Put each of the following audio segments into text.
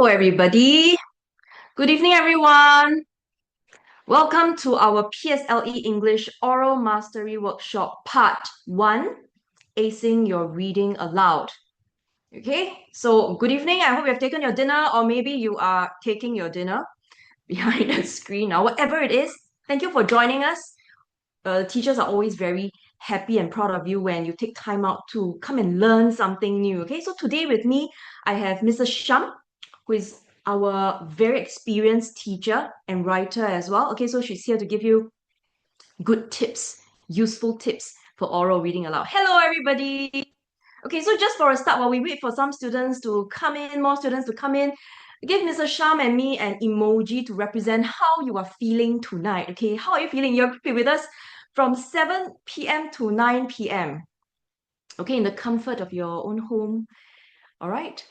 Hello, everybody. Good evening, everyone. Welcome to our PSLE English Oral Mastery Workshop Part 1, Acing Your Reading Aloud. Okay, so good evening. I hope you have taken your dinner, or maybe you are taking your dinner behind the screen now. Whatever it is, thank you for joining us. Teachers are always very happy and proud of you when you take time out to come and learn something new. Okay, so today with me, I have Mrs. Sham, who is our very experienced teacher and writer as well. Okay, so she's here to give you good tips, useful tips for oral reading aloud. Hello, everybody. Okay, so just for a start, while we wait for some students to come in, more students to come in, give Mr. Sham and me an emoji to represent how you are feeling tonight. Okay, how are you feeling? You're with us from 7 p.m. to 9 p.m. Okay, in the comfort of your own home. All right.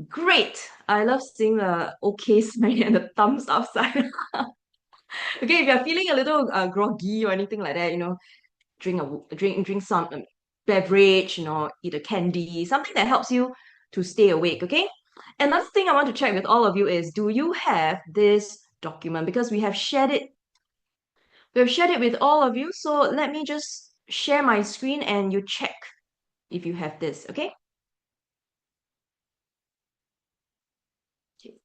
Great. I love seeing the okay smile and the thumbs up sign. Okay, if you're feeling a little groggy or anything like that, drink some beverage, eat a candy, something that helps you to stay awake. Okay. Another thing I want to check with all of you is, do you have this document? Because we have shared it. We have shared it with all of you. So let me just share my screen and you check if you have this. Okay.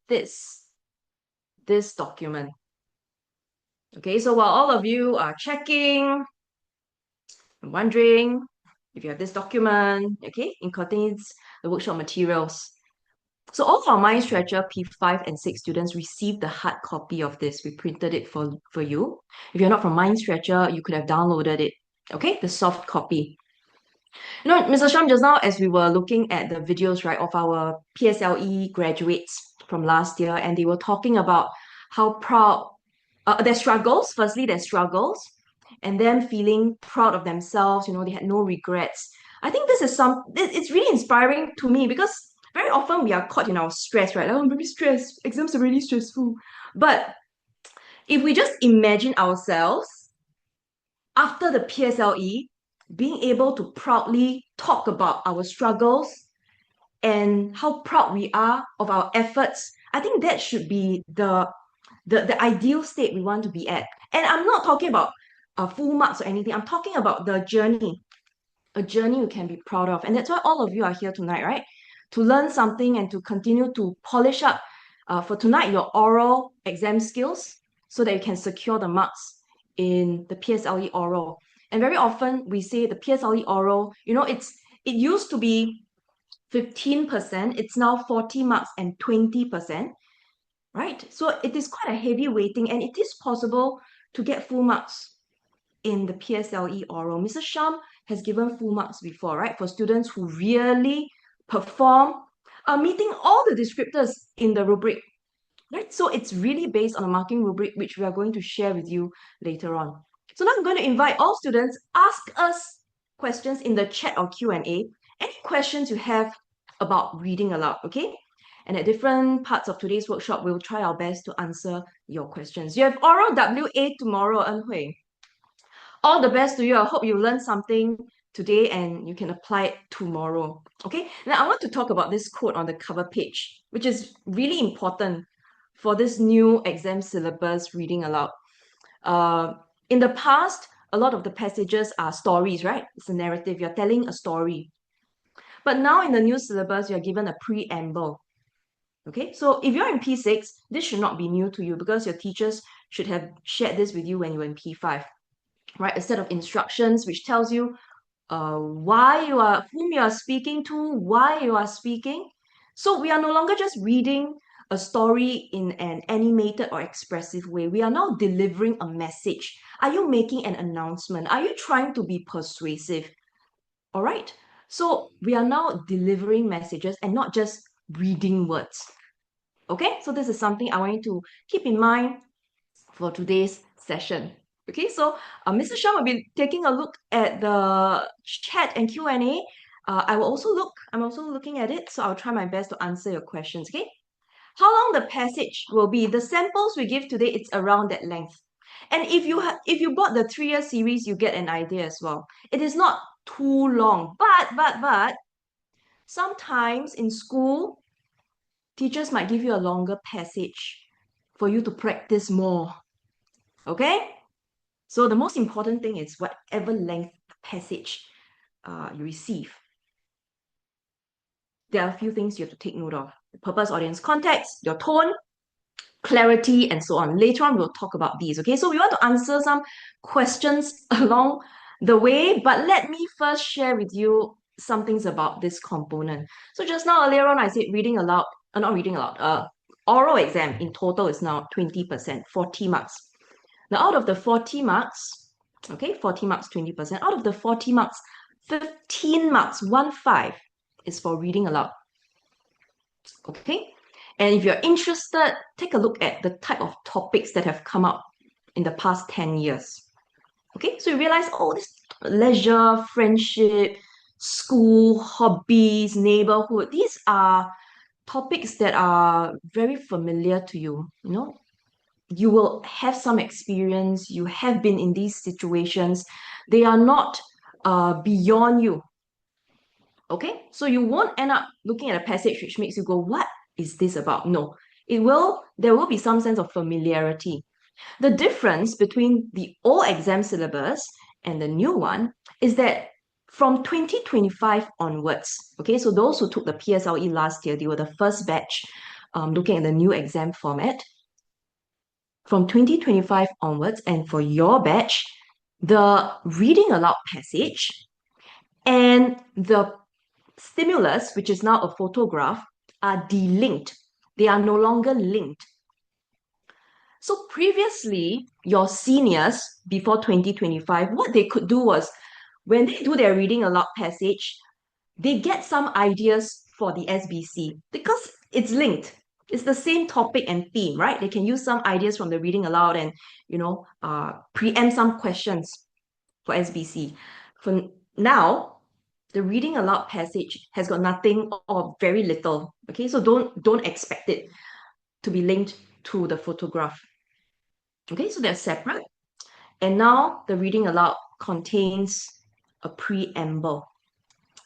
This document. Okay, so while all of you are checking, I'm wondering if you have this document, okay, it contains the workshop materials. So all of our Mind Stretcher P5 and 6 students received the hard copy of this. We printed it for you. If you're not from Mind Stretcher, you could have downloaded it, okay, the soft copy. Mr. Sham, just now, as we were looking at the videos, right, of our PSLE graduates from last year, and they were talking about how proud their struggles, firstly, their struggles, and them feeling proud of themselves, they had no regrets. I think this is it's really inspiring to me because very often we are caught in our stress, right? Like, oh, I'm very stressed, exams are really stressful. But if we just imagine ourselves after the PSLE, being able to proudly talk about our struggles and how proud we are of our efforts, I think that should be the ideal state we want to be at. And I'm not talking about full marks or anything. I'm talking about the journey, a journey you can be proud of. And that's why all of you are here tonight, right? To learn something and to continue to polish up for tonight your oral exam skills so that you can secure the marks in the PSLE oral. And very often we say the PSLE oral, it used to be 15%, it's now 40 marks and 20%, right? So it is quite a heavy weighting, and it is possible to get full marks in the PSLE oral. Mrs. Sham has given full marks before, right? For students who really perform, meeting all the descriptors in the rubric, right? So it's really based on a marking rubric, which we are going to share with you later on. So now I'm going to invite all students, ask us questions in the chat or Q&A. Any questions you have about reading aloud, okay? And at different parts of today's workshop, we'll try our best to answer your questions. You have oral WA tomorrow, En Hui. All the best to you. I hope you learned something today and you can apply it tomorrow. Okay, now I want to talk about this quote on the cover page, which is really important for this new exam syllabus reading aloud. In the past, a lot of the passages are stories, right? It's a narrative. You're telling a story. But now in the new syllabus, you're given a preamble. Okay, so if you're in P6, this should not be new to you because your teachers should have shared this with you when you were in P5, right? A set of instructions which tells you whom you are speaking to, why you are speaking. So we are no longer just reading a story in an animated or expressive way. We are now delivering a message. Are you making an announcement? Are you trying to be persuasive? All right. So we are now delivering messages and not just reading words. Okay, so this is something I want you to keep in mind for today's session. Okay, so Mr. Shah will be taking a look at the chat and Q&A. I'm also looking at it, so I'll try my best to answer your questions, okay? How long the passage will be? The samples we give today, it's around that length. And if you bought the 3-year series, you get an idea as well. It is not too long, but sometimes in school, teachers might give you a longer passage for you to practice more. Okay? So the most important thing is whatever length passage you receive, there are a few things you have to take note of. The purpose, audience, context, your tone, clarity, and so on. Later on, we'll talk about these, okay? So we want to answer some questions along the way, but let me first share with you some things about this component. So just now, earlier on, I said reading aloud, not reading aloud, oral exam in total is now 20%, 40 marks. Now, out of the 40 marks, okay, 40 marks, 20%, out of the 40 marks, 15 marks, 1-5, is for reading aloud, okay? And if you're interested, take a look at the type of topics that have come up in the past 10 years. Okay, so you realize, oh, this leisure, friendship, school, hobbies, neighborhood, these are topics that are very familiar to you. You know, you will have some experience, you have been in these situations. They are not beyond you. Okay, so you won't end up looking at a passage which makes you go, what is this about? No, there will be some sense of familiarity. The difference between the old exam syllabus and the new one is that from 2025 onwards, okay, so those who took the PSLE last year, they were the first batch looking at the new exam format. From 2025 onwards, and for your batch, the reading aloud passage and the stimulus, which is now a photograph, are delinked. They are no longer linked. So previously, your seniors before 2025, what they could do was when they do their reading aloud passage, they get some ideas for the SBC because it's linked. It's the same topic and theme, right? They can use some ideas from the reading aloud and, preempt some questions for SBC. For now, the reading aloud passage has got nothing or very little. Okay, so don't expect it to be linked to the photograph. Okay, so they're separate. And now the reading aloud contains a preamble.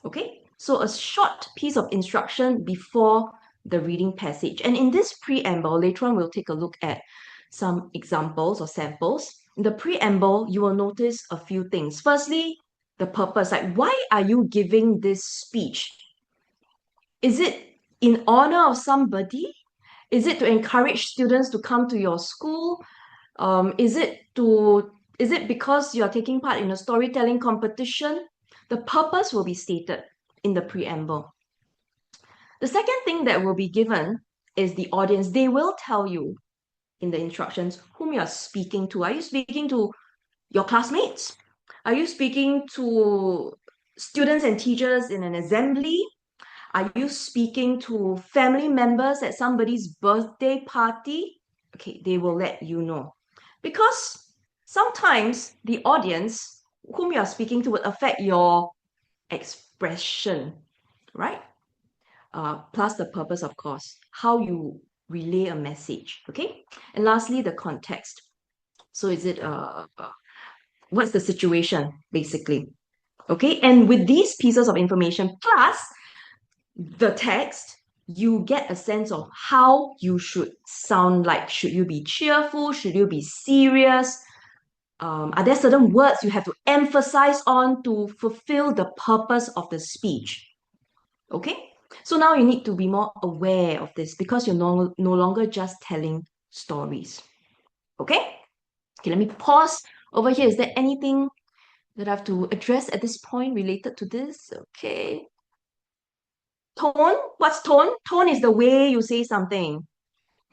Okay, so a short piece of instruction before the reading passage. And in this preamble, later on, we'll take a look at some examples or samples. In the preamble, you will notice a few things. Firstly, the purpose, like why are you giving this speech? Is it in honor of somebody? Is it to encourage students to come to your school? Is it because you're taking part in a storytelling competition? The purpose will be stated in the preamble. The second thing that will be given is the audience. They will tell you in the instructions whom you're speaking to. Are you speaking to your classmates? Are you speaking to students and teachers in an assembly? Are you speaking to family members at somebody's birthday party? Okay, they will let you know. Because sometimes the audience whom you are speaking to will affect your expression, right? Plus the purpose, of course, how you relay a message, okay? And lastly, the context. So is it, what's the situation, basically? Okay, and with these pieces of information, plus the text, you get a sense of how you should sound like. Should you be cheerful? Should you be serious? Are there certain words you have to emphasize on to fulfill the purpose of the speech? Okay, so now you need to be more aware of this because you're no longer just telling stories. Okay, let me pause over here. Is there anything that I have to address at this point related to this? Okay. Tone, what's tone? Tone is the way you say something.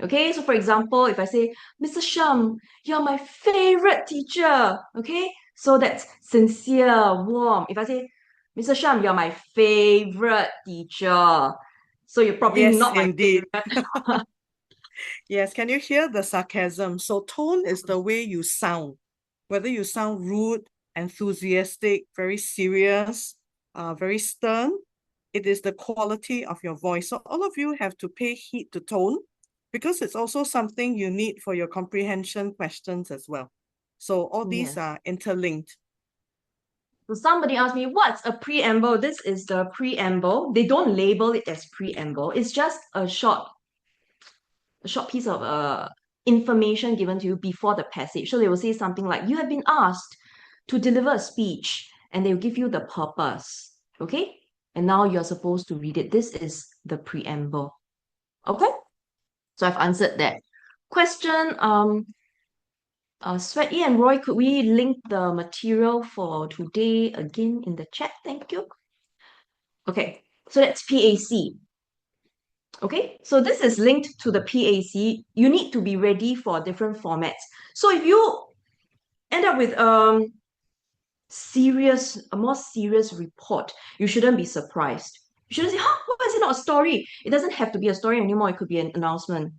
Okay, so for example, if I say, Mr. Shum, you're my favorite teacher. Okay, so that's sincere, warm. If I say, Mr. Shum, you're my favorite teacher. So you're probably Yes, not my indeed. favorite. Yes, can you hear the sarcasm? So tone is the way you sound, whether you sound rude, enthusiastic, very serious, very stern. It is the quality of your voice. So all of you have to pay heed to tone because it's also something you need for your comprehension questions as well. So all these Yes. are interlinked. So somebody asked me, what's a preamble? This is the preamble. They don't label it as preamble. It's just a short a short piece of information given to you before the passage. So they will say something like, you have been asked to deliver a speech, and they will give you the purpose. Okay? And now you're supposed to read it. This is the preamble. Okay? So I've answered that. Question, Sweaty and Roy, could we link the material for today again in the chat? Thank you. Okay, so that's PAC. Okay, so this is linked to the PAC. You need to be ready for different formats. So if you end up with a more serious report, you shouldn't be surprised. You shouldn't say, huh, why is it not a story? It doesn't have to be a story anymore. It could be an announcement.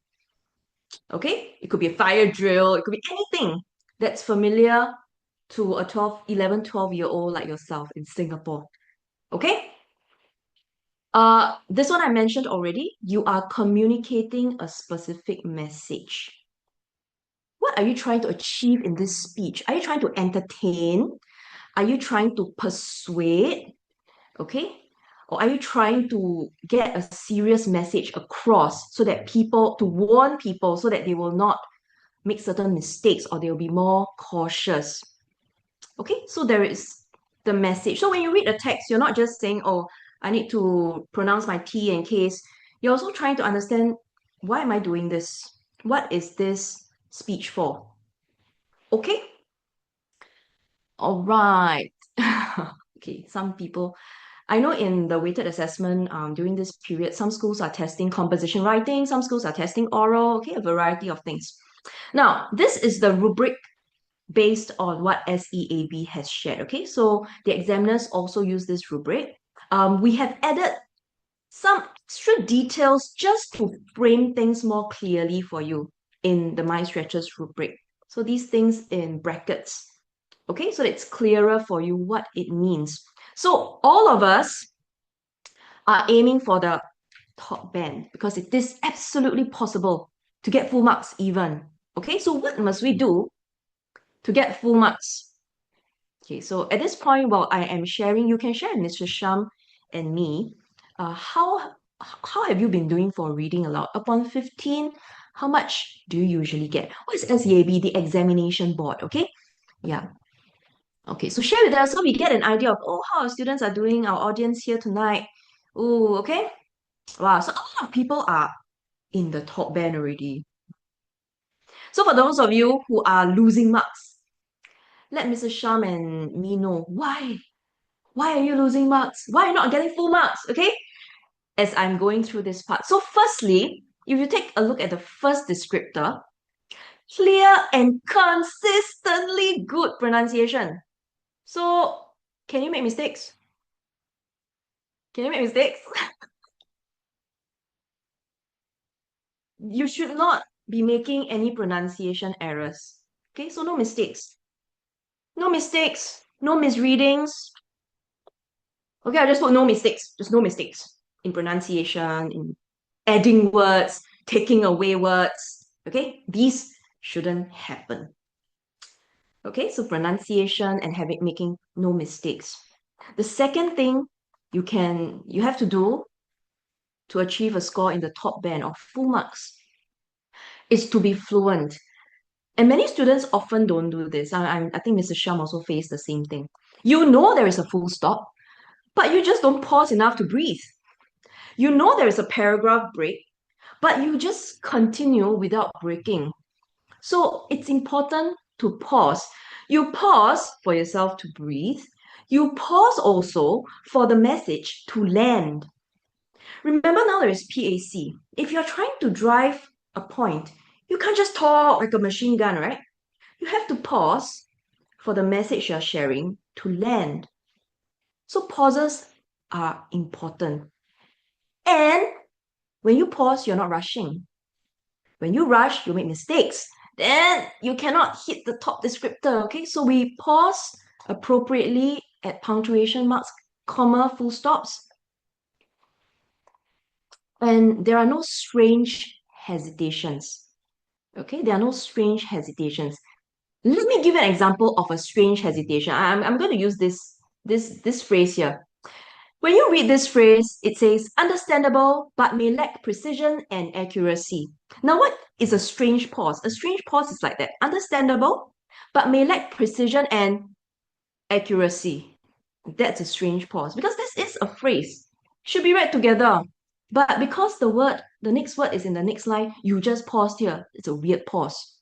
Okay, it could be a fire drill. It could be anything that's familiar to a 12-year-old like yourself in Singapore. Okay? This one I mentioned already. You are communicating a specific message. What are you trying to achieve in this speech? Are you trying to entertain? Are you trying to persuade? Okay? Or are you trying to get a serious message across so that to warn people so that they will not make certain mistakes or they'll be more cautious? Okay, so there is the message. So when you read a text, you're not just saying, oh, I need to pronounce my T and Ks. You're also trying to understand, why am I doing this? What is this speech for? Okay? All right. Okay, some people, I know in the weighted assessment during this period, some schools are testing composition writing, some schools are testing oral, okay, a variety of things. Now, this is the rubric based on what SEAB has shared. Okay, so the examiners also use this rubric. We have added some extra details just to frame things more clearly for you in the Mind Stretchers rubric. So these things in brackets. Okay, so it's clearer for you what it means. So all of us are aiming for the top band because it is absolutely possible to get full marks even. Okay, so what must we do to get full marks? Okay, so at this point, while I am sharing, you can share with Mr. Sham and me. How have you been doing for reading aloud? Upon 15, how much do you usually get? What is SEAB, the examination board? Okay, yeah. Okay, so share with us so we get an idea of how our students are doing, our audience here tonight. Oh, okay. Wow, so a lot of people are in the top band already. So for those of you who are losing marks, let Mrs. Sham and me know why. Why are you losing marks? Why are you not getting full marks? Okay? As I'm going through this part. So firstly, if you take a look at the first descriptor, clear and consistently good pronunciation. So can you make mistakes? Can you make mistakes? You should not be making any pronunciation errors. Okay, so no mistakes. No mistakes, no misreadings. Okay, I just put no mistakes, just no mistakes in pronunciation, in adding words, taking away words. Okay, these shouldn't happen. Okay, so pronunciation and making no mistakes. The second thing you have to do to achieve a score in the top band of full marks is to be fluent. And many students often don't do this. I think Mr. Sham also faced the same thing. You know there is a full stop, but you just don't pause enough to breathe. You know there is a paragraph break, but you just continue without breaking. So it's important to pause. You pause for yourself to breathe. You pause also for the message to land. Remember now there is PAC. If you're trying to drive a point, you can't just talk like a machine gun, right? You have to pause for the message you're sharing to land. So pauses are important. And when you pause, you're not rushing. When you rush, you make mistakes. Then you cannot hit the top descriptor, okay? So we pause appropriately at punctuation marks, comma, full stops. And there are no strange hesitations, okay? There are no strange hesitations. Let me give an example of a strange hesitation. I'm going to use this phrase here. When you read this phrase, it says understandable but may lack precision and accuracy. Now, what is a strange pause? A strange pause is like that understandable but may lack precision and accuracy. That's a strange pause because this is a phrase. Should be read together. But because the next word is in the next line, you just paused here. It's a weird pause.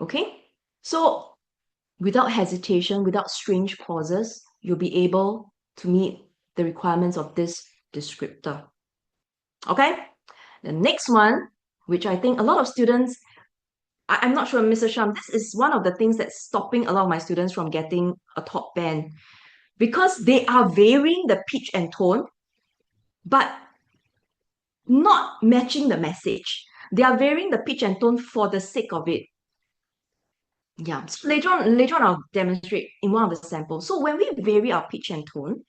Okay? So, without hesitation, without strange pauses, you'll be able to meet the requirements of this descriptor. Okay? The next one, which I think a lot of students, I'm not sure, Mr. Sham, this is one of the things that's stopping a lot of my students from getting a top band because they are varying the pitch and tone, but not matching the message. They are varying the pitch and tone for the sake of it. Yeah, so later on I'll demonstrate in one of the samples. So when we vary our pitch and tone,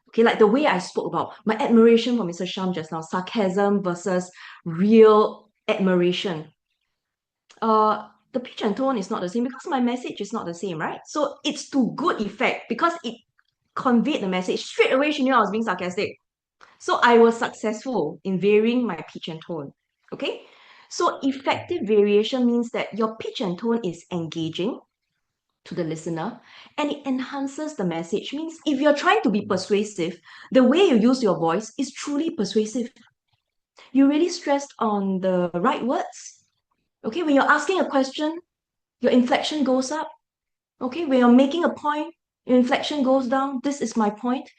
okay, like the way I spoke about my admiration for Mr. Sham just now, sarcasm versus real admiration. The pitch and tone is not the same because my message is not the same, right? So it's to good effect because it conveyed the message. Straight away, she knew I was being sarcastic. So I was successful in varying my pitch and tone. Okay? So effective variation means that your pitch and tone is engaging to the listener and it enhances the message. Means if you're trying to be persuasive, the way you use your voice is truly persuasive. You really stressed on the right words. Okay, when you're asking a question, your inflection goes up. Okay, when you're making a point, your inflection goes down. This is my point.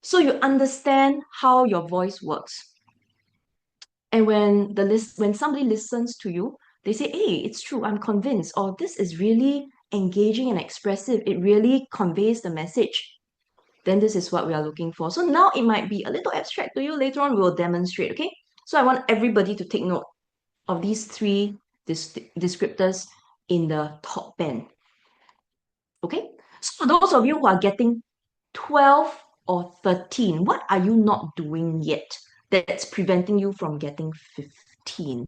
So you understand how your voice works. And when somebody listens to you, they say, hey, it's true, I'm convinced, or this is really engaging and expressive. It really conveys the message. Then this is what we are looking for. So now it might be a little abstract to you. Later on, we'll demonstrate, okay? So I want everybody to take note of these three descriptors in the top band. Okay? So for those of you who are getting 12 or 13, what are you not doing yet that's preventing you from getting 15?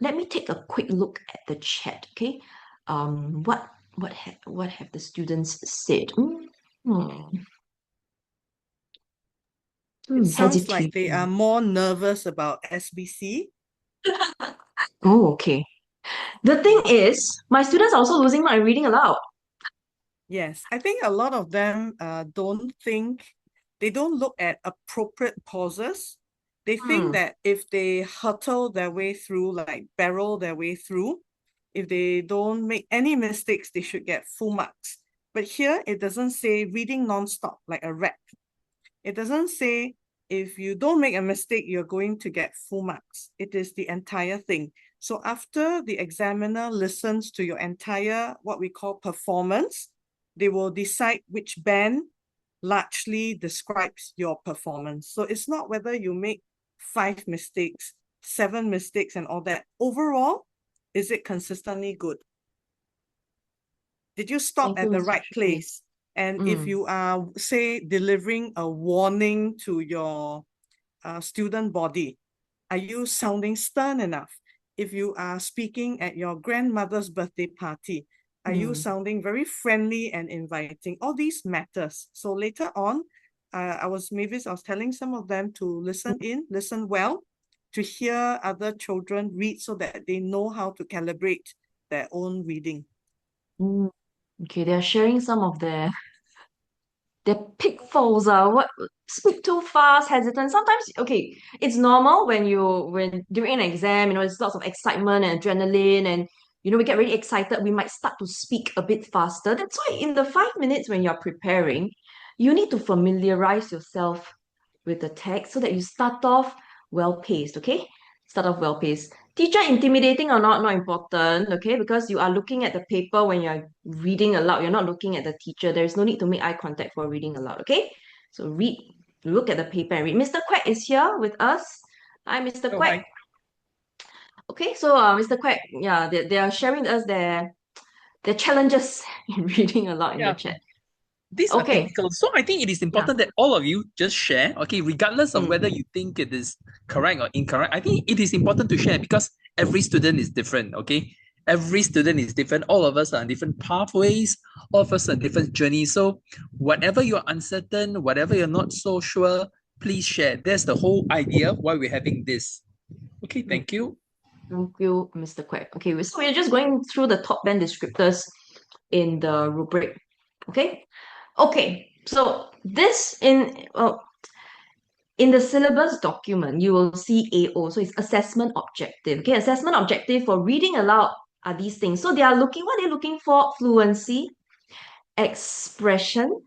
Let me take a quick look at the chat, okay? What have the students said? It sounds like they are Hesitation. more nervous about SBC. Oh, okay. The thing is, my students are also losing my reading aloud. Yes, I think a lot of them they don't look at appropriate pauses. They think that if they hurtle their way through, like barrel their way through, if they don't make any mistakes, they should get full marks. But here it doesn't say reading nonstop like a rap. It doesn't say if you don't make a mistake, you're going to get full marks. It is the entire thing. So after the examiner listens to your entire, what we call performance, they will decide which band largely describes your performance. So it's not whether you make 5 mistakes, 7 mistakes and all that. Overall, is it consistently good? Did you stop at the right place? And if you are, say, delivering a warning to your student body, are you sounding stern enough? If you are speaking at your grandmother's birthday party, are you sounding very friendly and inviting? All these matters. So later on, Mavis, I was telling some of them to listen well, to hear other children read so that they know how to calibrate their own reading. Okay, they're sharing some of their pitfalls are what speak too fast, hesitant. Sometimes, okay, it's normal when during an exam, there's lots of excitement and adrenaline, and we get really excited. We might start to speak a bit faster. That's why in the 5 minutes when you're preparing, you need to familiarize yourself with the text so that you start off well paced. Okay, start off well paced. Teacher intimidating or not important, okay? Because you are looking at the paper when you're reading aloud. You're not looking at the teacher. There's no need to make eye contact for reading aloud, okay? So look at the paper and read. Mr. Quack is here with us. Hi, Mr. Oh, Quack. hi. Okay, so Mr. Quack, yeah, they are sharing with us their challenges in reading aloud in the chat. These are Okay. technical. So I think it is important that all of you just share, okay, regardless of whether you think it is correct or incorrect. I think it is important to share because every student is different, okay? every student is different. All of us are on different pathways. All of us are on different journeys. So whatever you're uncertain, whatever you're not so sure, please share. That's the whole idea why we're having this. Okay, thank you. Thank you, Mr. Quack. Okay, so we're just going through the top 10 descriptors in the rubric. Okay? Okay, so this in the syllabus document, you will see AO. So it's assessment objective. Okay, assessment objective for reading aloud are these things. So what they're looking for: fluency, expression,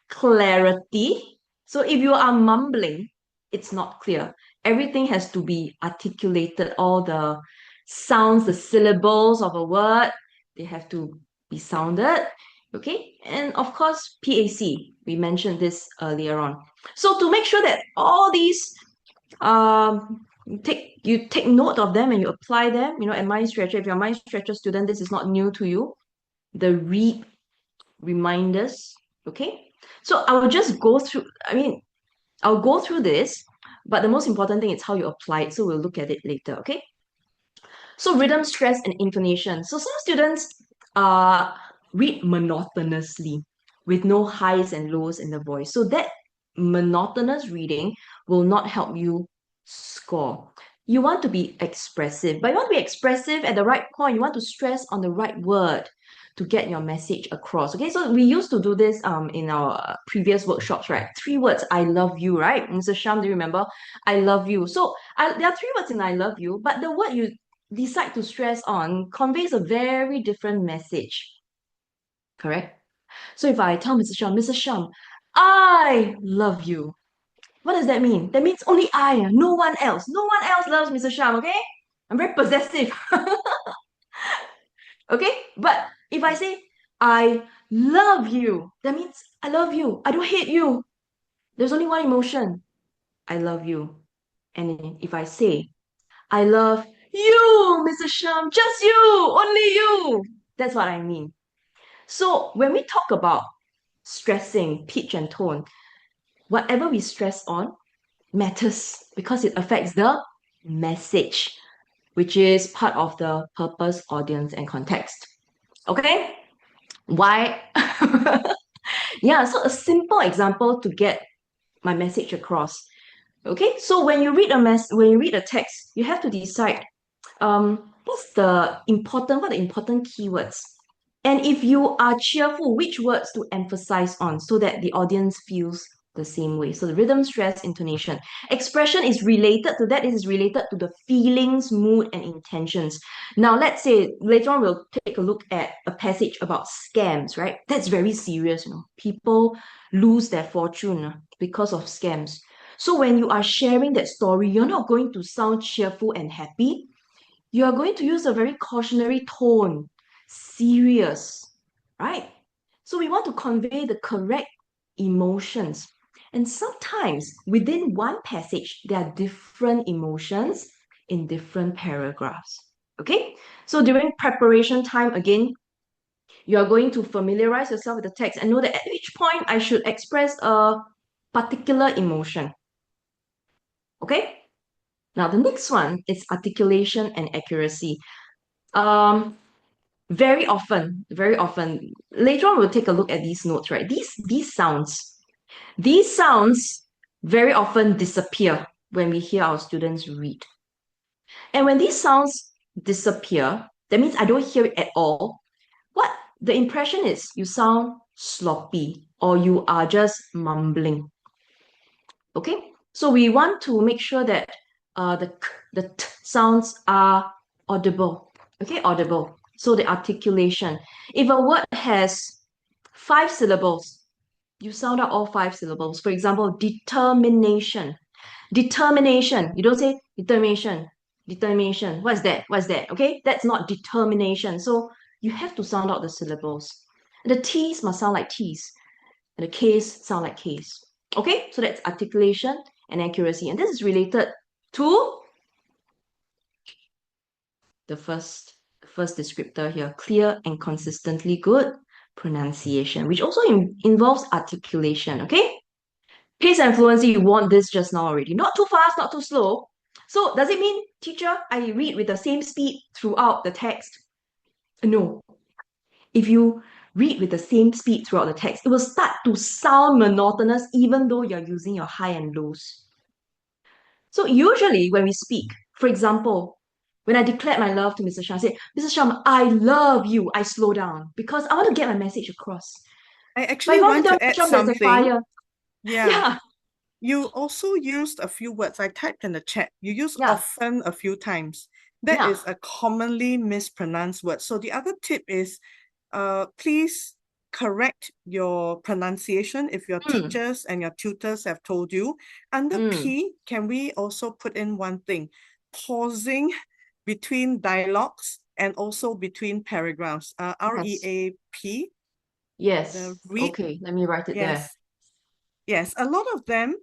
clarity. So if you are mumbling, it's not clear. Everything has to be articulated. All the sounds, the syllables of a word, they have to be sounded. Okay, and of course, PAC. We mentioned this earlier on. So to make sure that all these you take note of them and you apply them, at Mind Stretcher, if you're a Mind Stretcher student, this is not new to you. The read reminders, okay? So I will just go through, I'll go through this, but the most important thing is how you apply it. So we'll look at it later, okay? So rhythm, stress, and intonation. So some students read monotonously with no highs and lows in the voice. So that monotonous reading will not help you score. You want to be expressive, but you want to be expressive at the right point. You want to stress on the right word to get your message across. Okay, so we used to do this in our previous workshops, right? 3 words, I love you, right? Mr. Sham, do you remember? I love you. So there are 3 words in I love you, but the word you decide to stress on conveys a very different message. Correct? So if I tell Mr. Sham, I love you. What does that mean? That means only I, no one else. No one else loves Mr. Sham, okay? I'm very possessive. Okay? But if I say, I love you, that means I love you. I don't hate you. There's only one emotion. I love you. And if I say, I love you, Mr. Sham, just you, only you. That's what I mean. So when we talk about stressing, pitch and tone, whatever we stress on matters because it affects the message, which is part of the purpose, audience, and context. Okay? Why? Yeah, so a simple example to get my message across. Okay, so when you read a text, you have to decide what are the important keywords. And if you are cheerful, which words to emphasize on so that the audience feels the same way. So the rhythm, stress, intonation. Expression is related to that. It is related to the feelings, mood, and intentions. Now, let's say later on we'll take a look at a passage about scams, right? That's very serious, People lose their fortune because of scams. So when you are sharing that story, you're not going to sound cheerful and happy. You are going to use a very cautionary tone, serious, right? So we want to convey the correct emotions. And sometimes within one passage, there are different emotions in different paragraphs. Okay? So during preparation time, again, you are going to familiarize yourself with the text and know that at each point I should express a particular emotion. Okay? Now, the next one is articulation and accuracy. Very often, later on we'll take a look at these notes, right? These sounds very often disappear when we hear our students read. And when these sounds disappear, that means I don't hear it at all. What the impression is, you sound sloppy or you are just mumbling. Okay, so we want to make sure that the t sounds are audible. Okay, audible. So the articulation. If a word has 5 syllables, you sound out all 5 syllables. For example, determination. Determination. You don't say determination. Determination. What's that? What's that? Okay, that's not determination. So you have to sound out the syllables. The T's must sound like T's. And the K's sound like K's. Okay, so that's articulation and accuracy. And this is related to the first descriptor here, clear and consistently good pronunciation, which also involves articulation, okay? Pace and fluency, you want this just now already. Not too fast, not too slow. So does it mean, teacher, I read with the same speed throughout the text? No. If you read with the same speed throughout the text, it will start to sound monotonous even though you're using your high and lows. So usually when we speak, for example, when I declared my love to Mr. Shah, I said, Mr. Shah, I love you. I slow down because I want to get my message across. I But if actually I want to want tell to Mr. add Shah there's a something. fire, Yeah. yeah, You also used a few words. I typed in the chat. You use yeah, often a few times. That yeah. is a commonly mispronounced word. So the other tip is, please correct your pronunciation if your Mm, teachers and your tutors have told you. Under mm, P, can we also put in one thing? Pausing between dialogues and also between paragraphs. yes, R-E-A-P, the yes. read. Okay, let me write it there. Yes. Yes, a lot of them,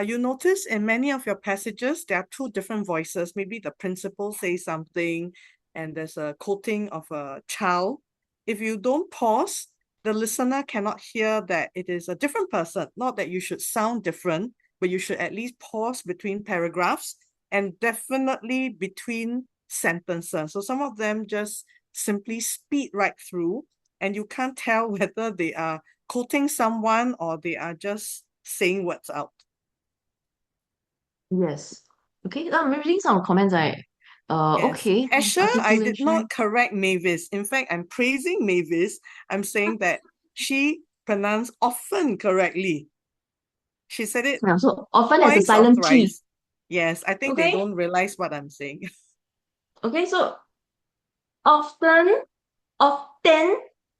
you notice in many of your passages, there are two different voices. Maybe the principal says something and there's a quoting of a child. If you don't pause, the listener cannot hear that it is a different person. Not that you should sound different, but you should at least pause between paragraphs and definitely between sentences. So some of them just simply speed right through, and you can't tell whether they are quoting someone or they are just saying what's out. Yes. Okay, I'm reading some comments. Yes. Okay, Asher, I did articulation. not correct Mavis. In fact, I'm praising Mavis. I'm saying that she pronounced often correctly. She said it Yeah, so often as a twice or silent T. thrice. Yes, I think they Okay, don't realize what I'm saying. okay, so often, often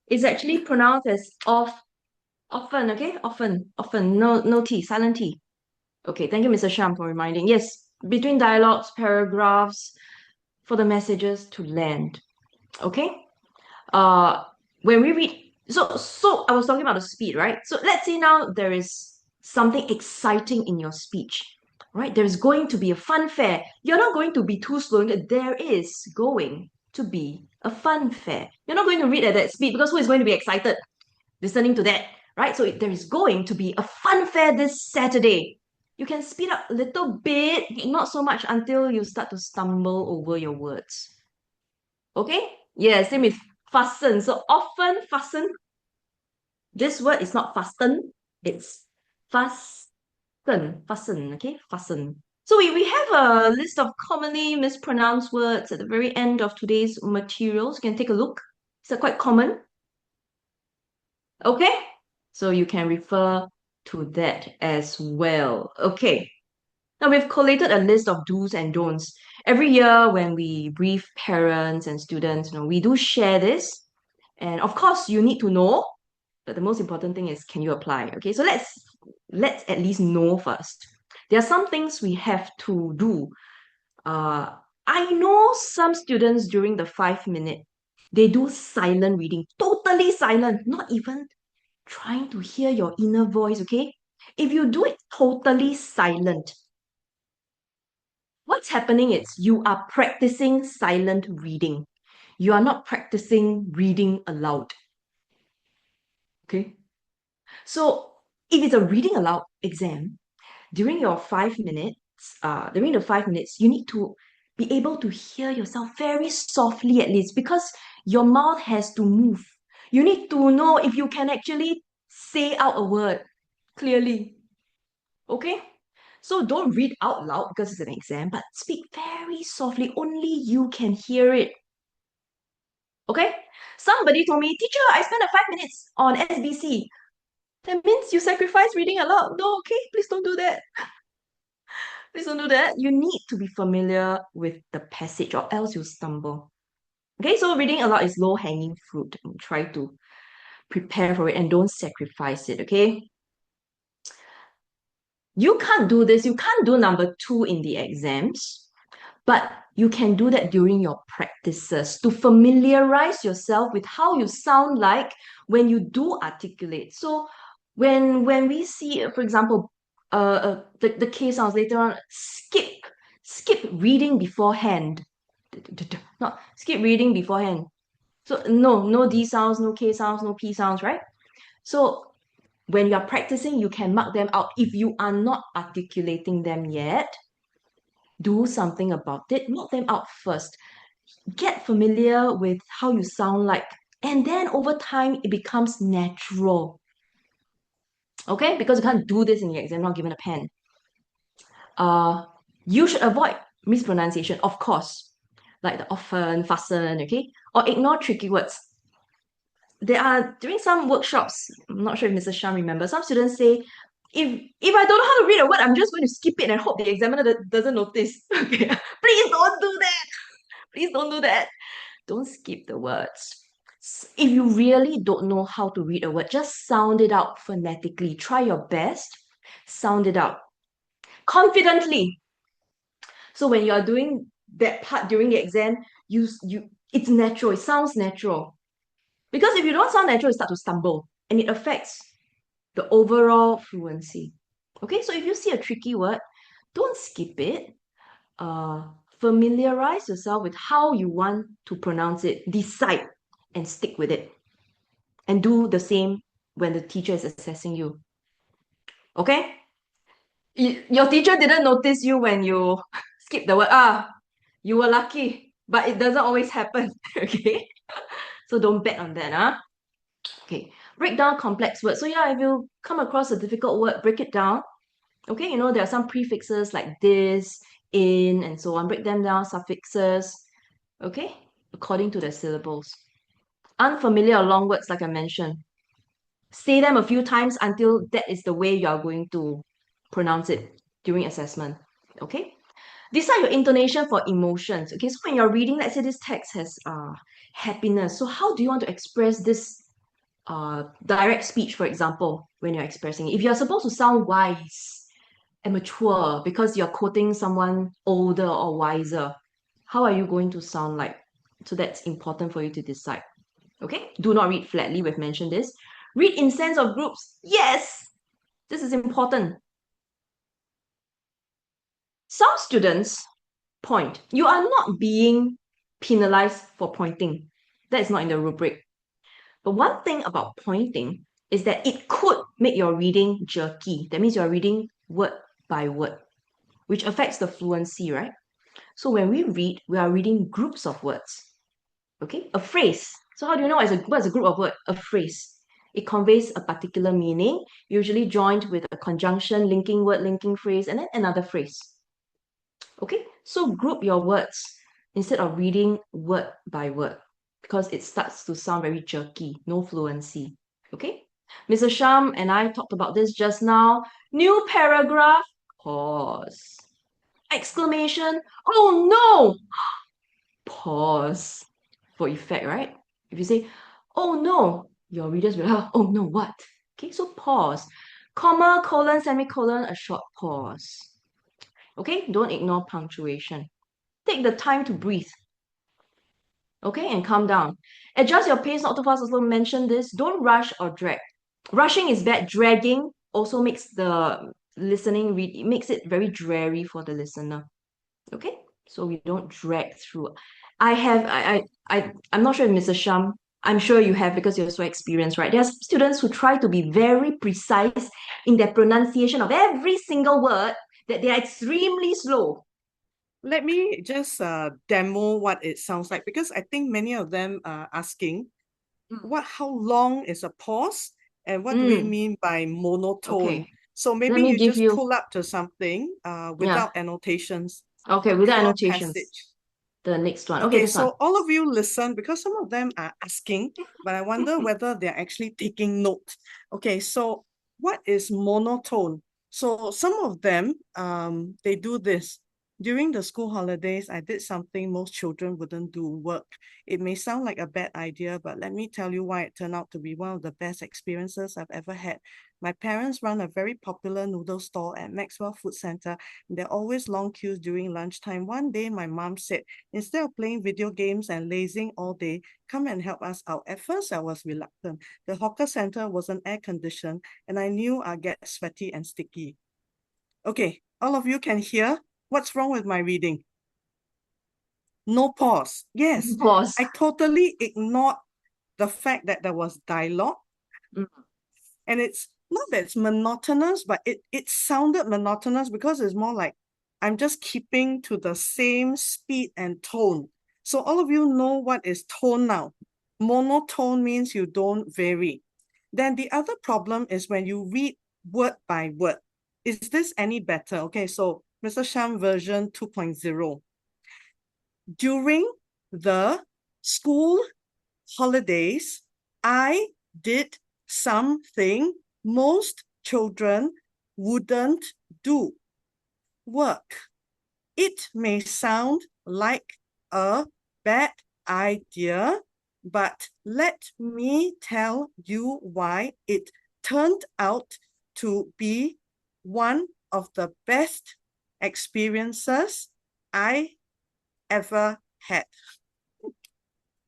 is actually pronounced as often, okay? Often, no T, silent T. Okay, thank you, Mr. Sham, for reminding. Yes, between dialogues, paragraphs, for the messages to land. Okay? Uh when we read, so I was talking about the speed, right? So let's say now there is something exciting in your speech. Right? There's going to be a fun fair. You're not going to be too slow. There is going to be a fun fair. You're not going to read at that speed because who is going to be excited listening to that, right? So there is going to be a fun fair this Saturday. You can speed up a little bit, not so much until you start to stumble over your words. Okay? Yeah, same with fasten. So often fasten. This word is not fasten, it's fasten. Fasten, okay? Fasten. So we have a list of commonly mispronounced words at the very end of today's materials. You can take a look. These are quite common. Okay? So you can refer to that as well. Okay. Now we've collated a list of do's and don'ts. Every year when we brief parents and students, we do share this. And of course, you need to know, but the most important thing is, can you apply? Okay, so let's at least know first. There are some things we have to do. I know some students during the 5 minute, they do silent reading, totally silent, not even trying to hear your inner voice, okay? If you do it totally silent, what's happening is you are practicing silent reading. You are not practicing reading aloud. Okay? So if it's a reading aloud exam, during your 5 minutes, during the 5 minutes, you need to be able to hear yourself very softly at least because your mouth has to move. You need to know if you can actually say out a word clearly. Okay? So don't read out loud because it's an exam, but speak very softly. Only you can hear it. Okay? Somebody told me, teacher, I spent 5 minutes on SBC. That means you sacrifice reading aloud. No, okay, please don't do that. Please don't do that. You need to be familiar with the passage or else you'll stumble. Okay, so reading aloud is low-hanging fruit. Try to prepare for it and don't sacrifice it, okay? You can't do this. You can't do number 2 in the exams, but you can do that during your practices to familiarize yourself with how you sound like when you do articulate. So when we see, for example, the K sounds later on, skip reading beforehand. Not skip reading beforehand. So no D sounds, no K sounds, no P sounds, right? So when you are practicing, you can mark them out. If you are not articulating them yet, Do something about it. Knock them out first. Get familiar with how you sound like. And then over time, it becomes natural. Okay? Because you can't do this in the exam, not given a pen. You should avoid mispronunciation, of course, like the often, fasten, okay? Or ignore tricky words. There are, during some workshops, I'm not sure if Mrs. Shah remembers, some students say, if I don't know how to read a word, I'm just going to skip it and hope the examiner doesn't notice. Okay, please don't do that. Please don't do that. Don't skip the words. If you really don't know how to read a word, just sound it out phonetically. Try your best. Sound it out confidently. So when you are doing that part during the exam, it's natural. It sounds natural. Because if you don't sound natural, you start to stumble and it affects the overall fluency. Okay, so if you see a tricky word, don't skip it. Familiarize yourself with how you want to pronounce it. Decide and stick with it. And do the same when the teacher is assessing you. Okay? Your teacher didn't notice you when you skip the word. You were lucky, but it doesn't always happen. Okay? So don't bet on that. Okay, break down complex words. So yeah, if you come across a difficult word, break it down. Okay, you know, there are some prefixes like this, in, and so on. Break them down, suffixes, okay, according to their syllables. Unfamiliar or long words, like I mentioned. Say them a few times until that is the way you are going to pronounce it during assessment. Okay? Decide your intonation for emotions. Okay, so when you're reading, let's say this text has happiness. So how do you want to express this direct speech, for example, when you're expressing it? If you're supposed to sound wise and mature because you're quoting someone older or wiser, how are you going to sound like? So that's important for you to decide. Okay, do not read flatly. We've mentioned this. Read in sense of groups. Yes, this is important. Some students point. You are not being penalized for pointing. That is not in the rubric. But one thing about pointing is that it could make your reading jerky. That means you're reading word by word, which affects the fluency, right? So when we read, we are reading groups of words. Okay, a phrase. So how do you know what's a group of words? A phrase. It conveys a particular meaning, usually joined with a conjunction, linking word, linking phrase, and then another phrase. Okay, so group your words instead of reading word by word because it starts to sound very jerky, no fluency. Okay, Mr. Sham and I talked about this just now. New paragraph, pause. Exclamation, oh no! Pause for effect, right? If you say, oh no, your readers will, oh no, what? Okay, so pause. Comma, colon, semicolon, a short pause. Okay, don't ignore punctuation. Take the time to breathe. Okay, and calm down. Adjust your pace, not too fast. Also mention this. Don't rush or drag. Rushing is bad. Dragging also makes the listening read. It makes it very dreary for the listener. Okay, so we don't drag through. I'm not sure if Mrs. Sham, I'm sure you have because you're so experienced, right? There's students who try to be very precise in their pronunciation of every single word that they are extremely slow. Let me just demo what it sounds like, because I think many of them are asking, how long is a pause and what do we mean by monotone? Okay. So maybe you just pull up to something without annotations. Okay, without Short annotations. passage. The next one. Okay, this so one. all of you listen, because some of them are asking, but I wonder whether they're actually taking note. Okay, so what is monotone? So some of them, they do this. During the school holidays, I did something most children wouldn't do, work. It may sound like a bad idea, but let me tell you why it turned out to be one of the best experiences I've ever had. My parents run a very popular noodle stall at Maxwell Food Center. There are always long queues during lunchtime. One day, my mom said, instead of playing video games and lazing all day, come and help us out. At first, I was reluctant. The hawker center wasn't air-conditioned, and I knew I'd get sweaty and sticky. Okay, all of you can hear? What's wrong with my reading? No pause. Yes, pause. I totally ignored the fact that there was dialogue. And it's not that it's monotonous, but it sounded monotonous because it's more like I'm just keeping to the same speed and tone. So all of you know what is tone now. Monotone means you don't vary. Then the other problem is when you read word by word. Is this any better? Okay, so Mr. Sham version 2.0. During the school holidays, I did something most children wouldn't do. Work. It may sound like a bad idea, but let me tell you why it turned out to be one of the best experiences I ever had.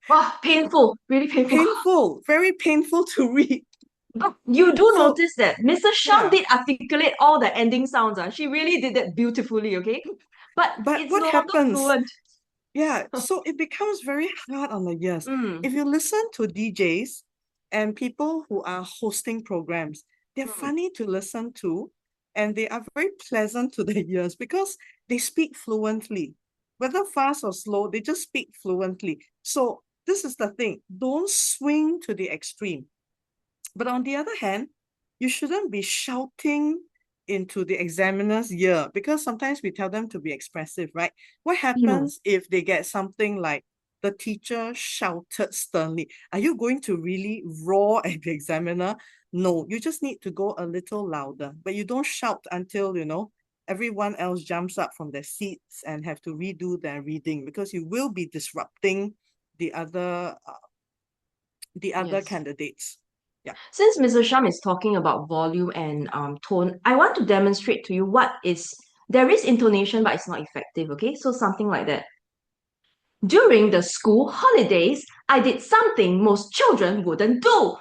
Wow, painful, really painful. Painful, very painful to read. But you do So- notice that Mrs. Sham Yeah. did articulate all the ending sounds. She really did that beautifully, okay? But it's what no longer happens? fluent. Yeah, so it becomes very hard on the ears. Mm. If you listen to DJs and people who are hosting programs, they're funny to listen to and they are very pleasant to the ears because they speak fluently. Whether fast or slow, they just speak fluently. So this is the thing. Don't swing to the extreme. But on the other hand, you shouldn't be shouting into the examiner's ear because sometimes we tell them to be expressive, right? What happens if they get something like the teacher shouted sternly? Are you going to really roar at the examiner? No, you just need to go a little louder, but you don't shout until, everyone else jumps up from their seats and have to redo their reading because you will be disrupting the other Yes. candidates. Yeah. Since Mr. Sham is talking about volume and tone, I want to demonstrate to you there is intonation, but it's not effective, okay? So something like that. During the school holidays, I did something most children wouldn't do.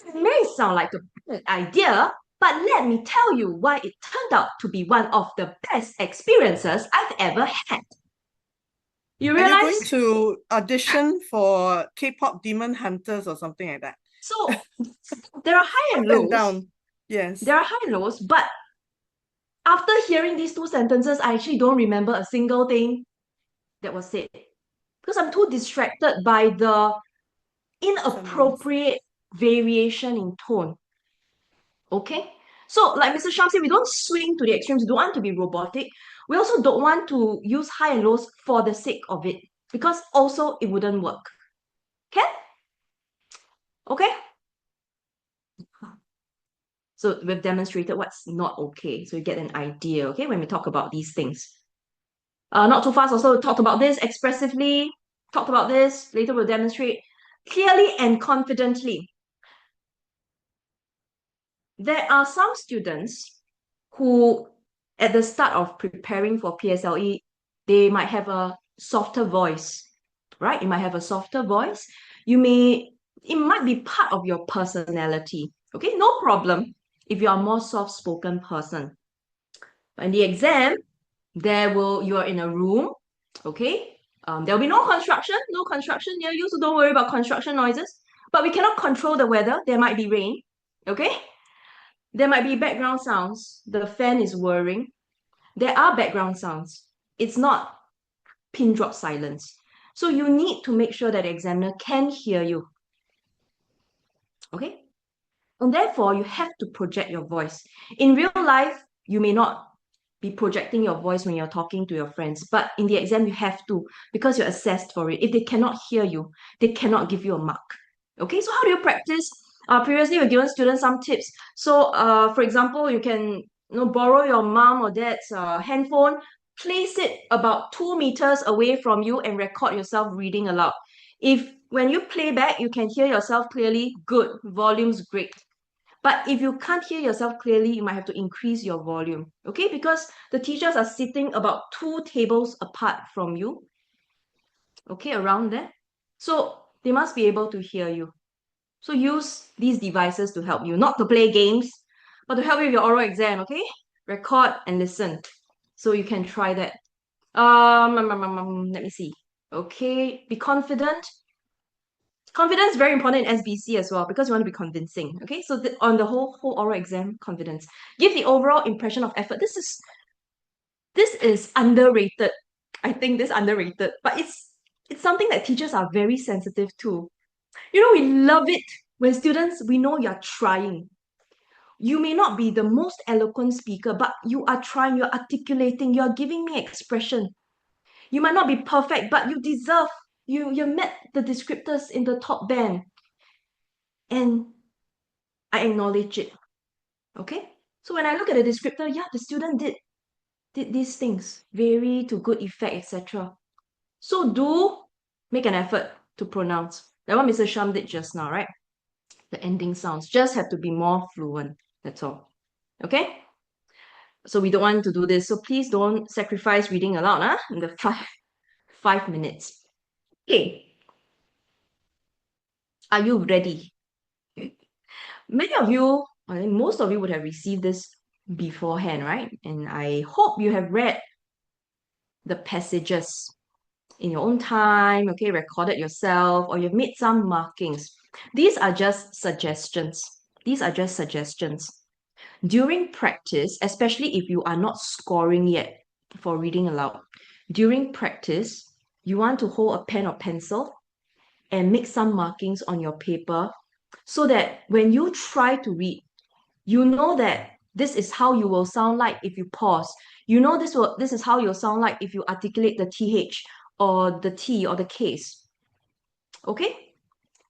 It may sound like a bad idea, but let me tell you why it turned out to be one of the best experiences I've ever had. You And you're going realize? to audition for K-pop Demon Hunters or something like that. So there are high and Up and lows. down. Yes. There are high and lows, but after hearing these two sentences, I actually don't remember a single thing that was said because I'm too distracted by the inappropriate variation in tone. Okay? So, like Mr. Sham said, we don't swing to the extremes. We don't want to be robotic. We also don't want to use high and lows for the sake of it because also it wouldn't work. Okay? Okay? So we've demonstrated what's not okay. So you get an idea, okay, when we talk about these things. Not too fast also, talked about this expressively, talked about this, later we'll demonstrate clearly and confidently. There are some students who, at the start of preparing for PSLE, they might have a softer voice, right? You might have a softer voice. It might be part of your personality, okay? No problem if you are a more soft-spoken person. But in the exam, you are in a room, okay? There'll be no construction near you, so don't worry about construction noises. But we cannot control the weather. There might be rain, okay? There might be background sounds. The fan is whirring. There are background sounds. It's not pin drop silence. So you need to make sure that the examiner can hear you. Okay? And therefore, you have to project your voice. In real life, you may not be projecting your voice when you're talking to your friends, but in the exam, you have to because you're assessed for it. If they cannot hear you, they cannot give you a mark. Okay, so how do you practice? Previously, we've given students some tips. So, for example, you can borrow your mom or dad's handphone, place it about 2 meters away from you, and record yourself reading aloud. If when you play back, you can hear yourself clearly, good, volume's great. But if you can't hear yourself clearly, you might have to increase your volume, okay? Because the teachers are sitting about 2 tables apart from you, okay, around there. So they must be able to hear you. So use these devices to help you, not to play games, but to help you with your oral exam, okay? Record and listen. So you can try that. Let me see. Okay, be confident. Confidence is very important in SBC as well because you want to be convincing. Okay, so on the whole oral exam, confidence. Give the overall impression of effort. This is This is underrated. I think this underrated, but it's something that teachers are very sensitive to. You know, we love it when students, we know you're trying. You may not be the most eloquent speaker, but you are trying, you're articulating, you're giving me expression. You might not be perfect, but you deserve, you met the descriptors in the top band. And I acknowledge it. Okay? So when I look at the descriptor, yeah, the student did these things, very to good effect, etc. So do make an effort to pronounce. That one Mr. Sham did just now, right? The ending sounds just have to be more fluent. That's all. Okay? So we don't want to do this. So please don't sacrifice reading aloud, in the 5 minutes. Okay. Are you ready? Many of you, I think most of you would have received this beforehand, right? And I hope you have read the passages in your own time, okay, recorded yourself, or you've made some markings. These are just suggestions. These are just suggestions. During practice, especially if you are not scoring yet for reading aloud, during practice, you want to hold a pen or pencil and make some markings on your paper so that when you try to read, you know that this is how you will sound like if you pause. You know this is how you'll sound like if you articulate the TH or the T or the case. Okay?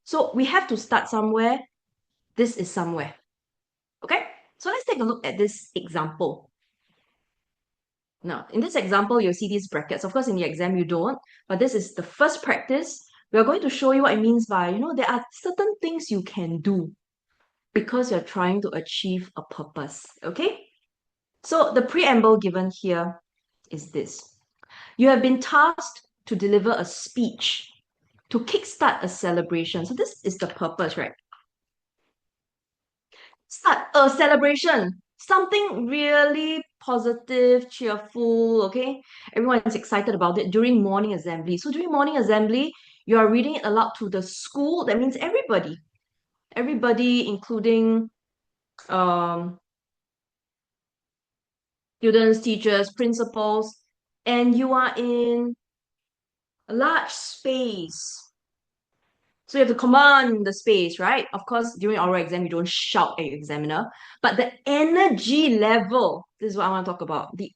So we have to start somewhere. This is somewhere. Okay? So let's take a look at this example. Now, in this example, you'll see these brackets. Of course, in the exam, you don't, but this is the first practice. We're going to show you what it means by, there are certain things you can do because you're trying to achieve a purpose, okay? So the preamble given here is this. You have been tasked to deliver a speech to kickstart a celebration. So this is the purpose, right? Start a celebration, something really positive, cheerful, okay? Everyone is excited about it during morning assembly. So during morning assembly, you are reading it aloud to the school. That means everybody, including students, teachers, principals, and you are in a large space. So you have to command the space, right? Of course, during oral exam, you don't shout at your examiner, but the energy level, this is what I want to talk about. The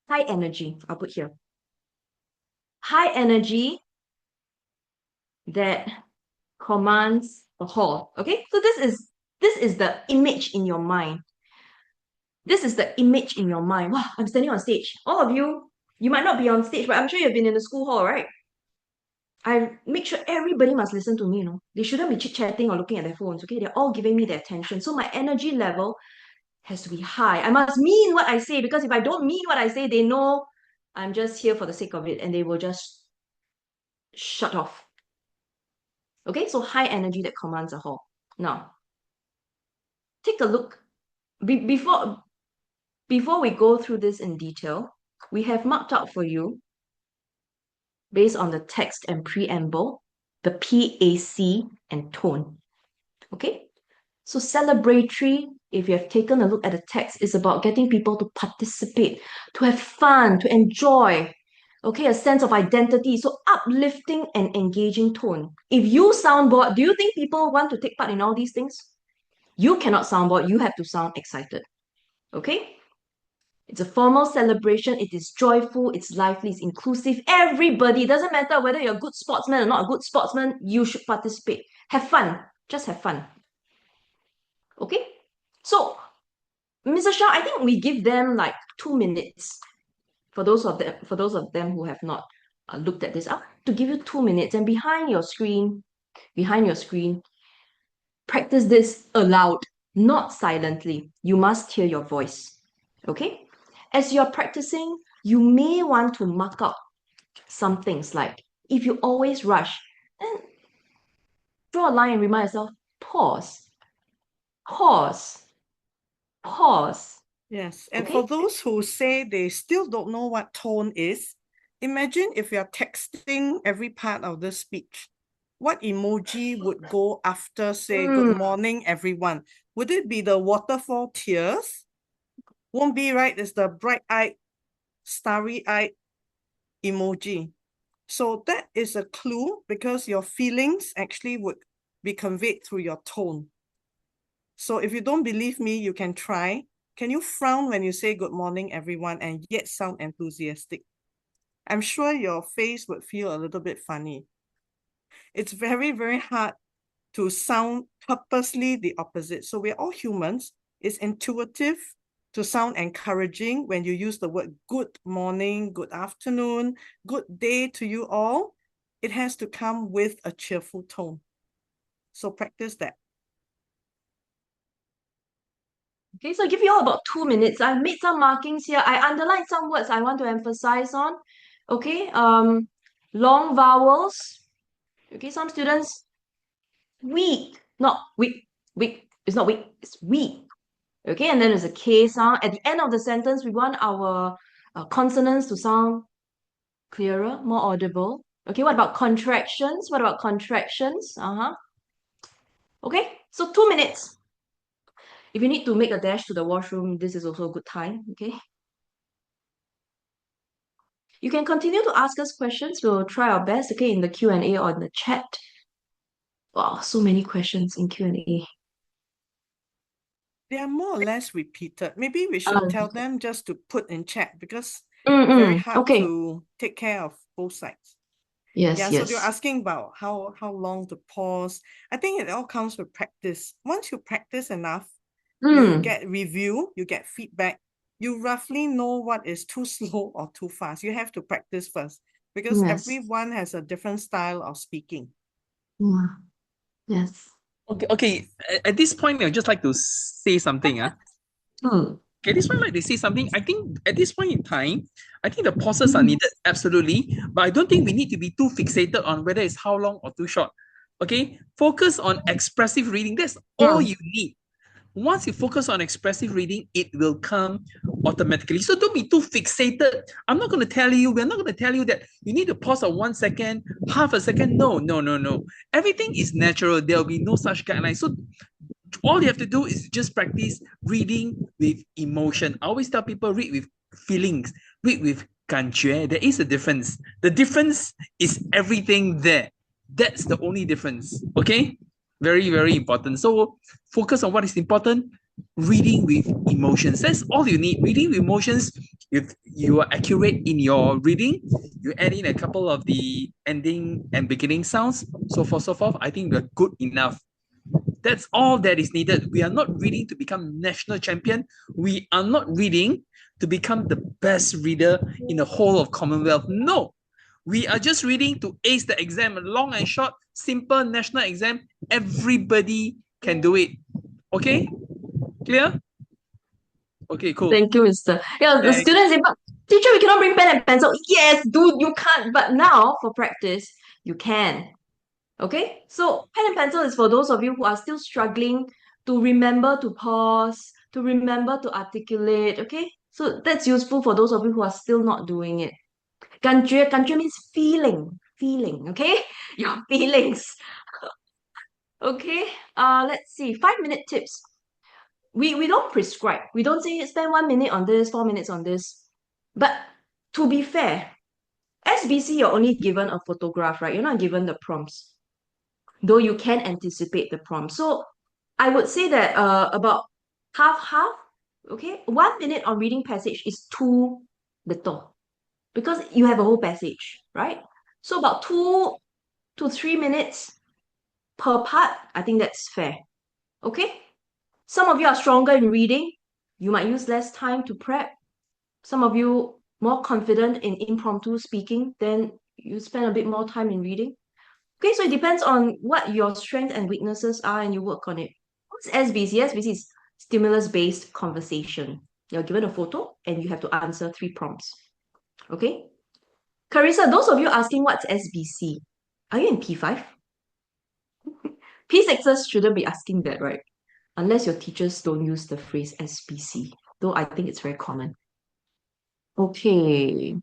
high energy, I'll put here. High energy that commands the hall. Okay, so this is the image in your mind. This is the image in your mind. Wow, I'm standing on stage. All of you, you might not be on stage, but I'm sure you've been in the school hall, right? I make sure everybody must listen to me, They shouldn't be chit-chatting or looking at their phones, okay? They're all giving me their attention. So my energy level has to be high. I must mean what I say, because if I don't mean what I say, they know I'm just here for the sake of it and they will just shut off. Okay, so high energy that commands a hall. Now, take a look. Before we go through this in detail, we have marked out for you, based on the text and preamble, the PAC and tone. Okay? So celebratory, if you have taken a look at the text, is about getting people to participate, to have fun, to enjoy, okay, a sense of identity. So uplifting and engaging tone. If you sound bored, do you think people want to take part in all these things? You cannot sound bored, you have to sound excited. Okay? It's a formal celebration. It is joyful, it's lively, it's inclusive. Everybody, doesn't matter whether you're a good sportsman or not a good sportsman, you should participate. Have fun. Just have fun. Okay? So, Mr. Shah, I think we give them like 2 minutes for those of them who have not looked at this up, to give you 2 minutes, and behind your screen, practice this aloud, not silently. You must hear your voice. Okay? As you're practicing, you may want to mark out some things, like if you always rush, then draw a line and remind yourself, pause, pause, pause. Yes, and Okay? for those who say they still don't know what tone is, imagine if you're texting every part of the speech. What emoji would go after, say, good morning, everyone? Would it be the waterfall tears? Won't be, right? It's the bright-eyed, starry-eyed emoji. So that is a clue because your feelings actually would be conveyed through your tone. So if you don't believe me, you can try. Can you frown when you say good morning, everyone, and yet sound enthusiastic? I'm sure your face would feel a little bit funny. It's very, very hard to sound purposely the opposite. So we're all humans. It's intuitive to sound encouraging when you use the word good morning, good afternoon, good day to you all. It has to come with a cheerful tone. So practice that. Okay, so I give you all about 2 minutes. I've made some markings here. I underlined some words I want to emphasize on. Okay, long vowels. Okay, some students, weak, not weak, weak. It's not weak, it's weak. Okay, and then there's a K sound. At the end of the sentence, we want our consonants to sound clearer, more audible. Okay, what about contractions? What about contractions? Okay, so 2 minutes. If you need to make a dash to the washroom, this is also a good time, okay? You can continue to ask us questions. We'll try our best, okay, in the Q&A or in the chat. Wow, so many questions in Q&A. They are more or less repeated. Maybe we should tell them just to put in chat because very hard Okay. to take care of both sides. Yes, Yeah, yes. so they're asking about how long to pause. I think it all comes with practice. Once you practice enough, you get review, you get feedback, you roughly know what is too slow or too fast. You have to practice first because Yes. everyone has a different style of speaking. Yeah. Yes. Okay. At this point, I'd just like to say something. Okay, this point, like they say something. I think at this point in time, I think the pauses are needed, absolutely. But I don't think we need to be too fixated on whether it's how long or too short. Okay, focus on expressive reading. That's all you need. Once you focus on expressive reading, it will come automatically. So don't be too fixated. I'm not going to tell you, we're not going to tell you that you need to pause on 1 second, half a second. No. Everything is natural. There will be no such guidelines. So all you have to do is just practice reading with emotion. I always tell people read with feelings, read with 感觉. There is a difference. The difference is everything there. That's the only difference. Okay? Very, very important. So focus on what is important. Reading with emotions. That's all you need. Reading with emotions. If you are accurate in your reading, you add in a couple of the ending and beginning sounds, so forth. I think we're good enough. That's all that is needed. We are not reading to become national champion. We are not reading to become the best reader in the whole of Commonwealth. No, we are just reading to ace the exam. Long and short, simple national exam. Everybody can do it. Okay? Clear? Okay, cool. Thank you, Mr. Yeah, the students say, but teacher, we cannot bring pen and pencil. Yes, dude, you can't. But now for practice, you can. Okay, so pen and pencil is for those of you who are still struggling to remember to pause, to remember to articulate. Okay, so that's useful for those of you who are still not doing it. 感觉 means feeling. Okay, your feelings. Okay, let's see. 5-minute tips. We don't prescribe. We don't say spend 1 minute on this, 4 minutes on this. But to be fair, SBC you're only given a photograph, right? You're not given the prompts, though you can anticipate the prompt. So I would say that about half. Okay, 1 minute on reading passage is too little because you have a whole passage, right? So about 2 to 3 minutes per part, I think that's fair. Okay, some of you are stronger in reading. You might use less time to prep. Some of you more confident in impromptu speaking, then you spend a bit more time in reading. Okay, so it depends on what your strengths and weaknesses are and you work on it. What's SBC? SBC is stimulus-based conversation. You're given a photo and you have to answer 3 prompts. Okay? Carissa, those of you asking what's SBC, are you in P5? P6s shouldn't be asking that, right? Unless your teachers don't use the phrase SBC, though I think it's very common. Okay.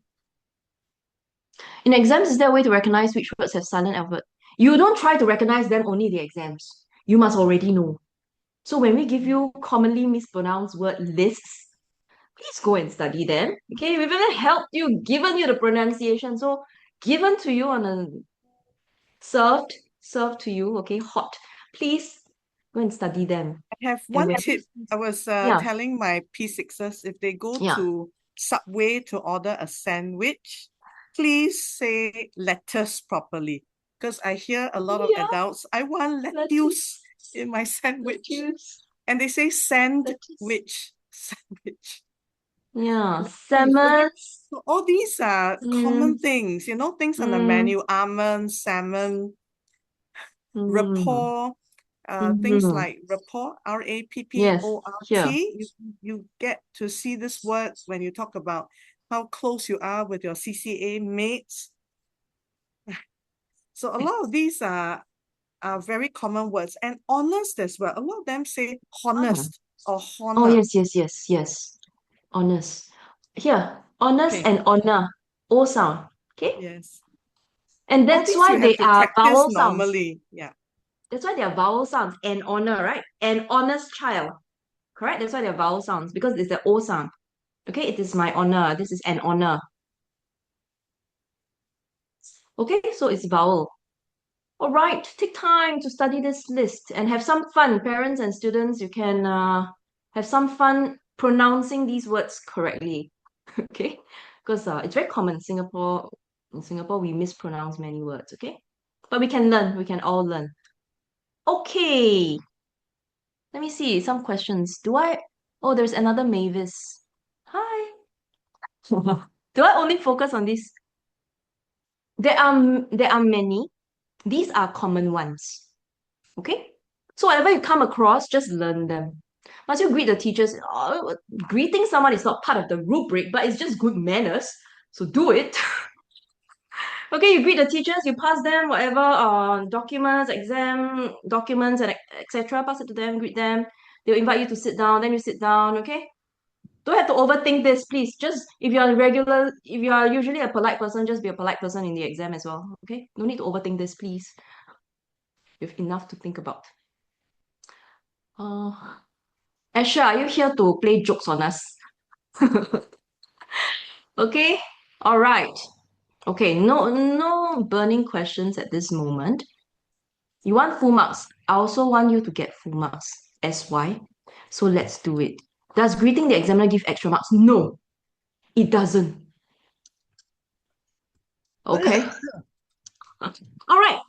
In exams, is there a way to recognize which words have silent alphabet? You don't try to recognize them only in the exams. You must already know. So when we give you commonly mispronounced word lists, please go and study them. Okay, we've even helped you, given you the pronunciation. So given to you on a served to you, okay, hot. Please go and study them. I have And one when tip. I was yeah, telling my P6s, if they go yeah. to Subway to order a sandwich, please say lettuce properly. Because I hear a lot of Yeah, adults, I want lettuce in my sandwich. lettuce. And they say Lettuce. sandwich. Sandwich. Yeah, Please. salmon. So all these are Mm, common things, things on the mm, menu, almond, salmon, mm, rapport, things mm. like rapport, Yes, here. R-A-P-P-O-R-T. You get to see this word when you talk about how close you are with your CCA mates. So a lot of these are very common words, and honest as well. A lot of them say honest or Oh, honor. yes. Honest. Here, honest Okay. and honor. O sound. Okay? Yes. And All that's these why you have they to are practice vowel sounds. normally. Yeah. That's why they are vowel sounds. And honor, right? An honest child. Correct? That's why they're vowel sounds. Because it's the O sound. Okay? It is my honor. This is an honor. Okay? So it's vowel. All right. Take time to study this list and have some fun. Parents and students, you can have some fun pronouncing these words correctly. Okay? Because it's very common in Singapore. In Singapore, we mispronounce many words, okay? But we can learn. We can all learn. Okay. Let me see some questions. Oh, there's another Mavis. Hi. Do I only focus on this? There are many. These are common ones. Okay? So whatever you come across, just learn them. Once you greet the teachers, greeting someone is not part of the rubric, but it's just good manners. So do it. Okay, you greet the teachers, you pass them whatever documents, exam documents, and etc. Pass it to them, greet them. They'll invite you to sit down, then you sit down. Okay, don't have to overthink this, please. Just if you are usually a polite person, just be a polite person in the exam as well. Okay, no need to overthink this, please. You have enough to think about. Uh, Asha, are you here to play jokes on us? Okay, all right. Okay, no burning questions at this moment. You want full marks. I also want you to get full marks. SY. So let's do it. Does greeting the examiner give extra marks? No, it doesn't. Okay. All right.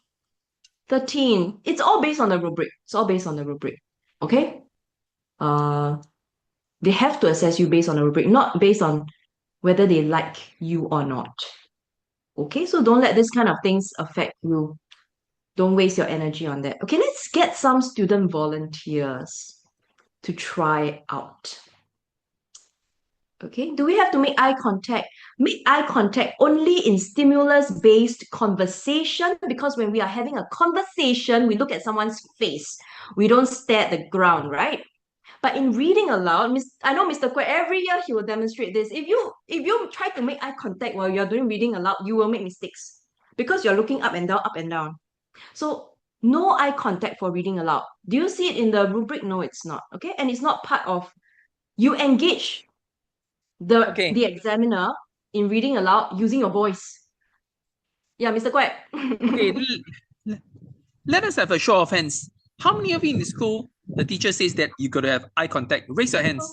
13. It's all based on the rubric. It's all based on the rubric. Okay? Uh, they have to assess you based on the rubric, not based on whether they like you or not. Okay, so don't let this kind of things affect you. Don't waste your energy on that. Okay, let's get some student volunteers to try out. Okay, do we have to make eye contact? Make eye contact only in stimulus-based conversation, because when we are having a conversation, we look at someone's face. We don't stare at the ground, right? But in reading aloud, I know Mr. Kwek, every year he will demonstrate this. If you try to make eye contact while you're doing reading aloud, you will make mistakes because you're looking up and down, up and down. So no eye contact for reading aloud. Do you see it in the rubric? No, it's not. Okay, and it's not part of you engage Okay. the examiner in reading aloud using your voice. Yeah, Mr. Kwek. Okay. Let us have a show of hands. How many of you in the school, the teacher says that you got to have eye contact? Raise your hands.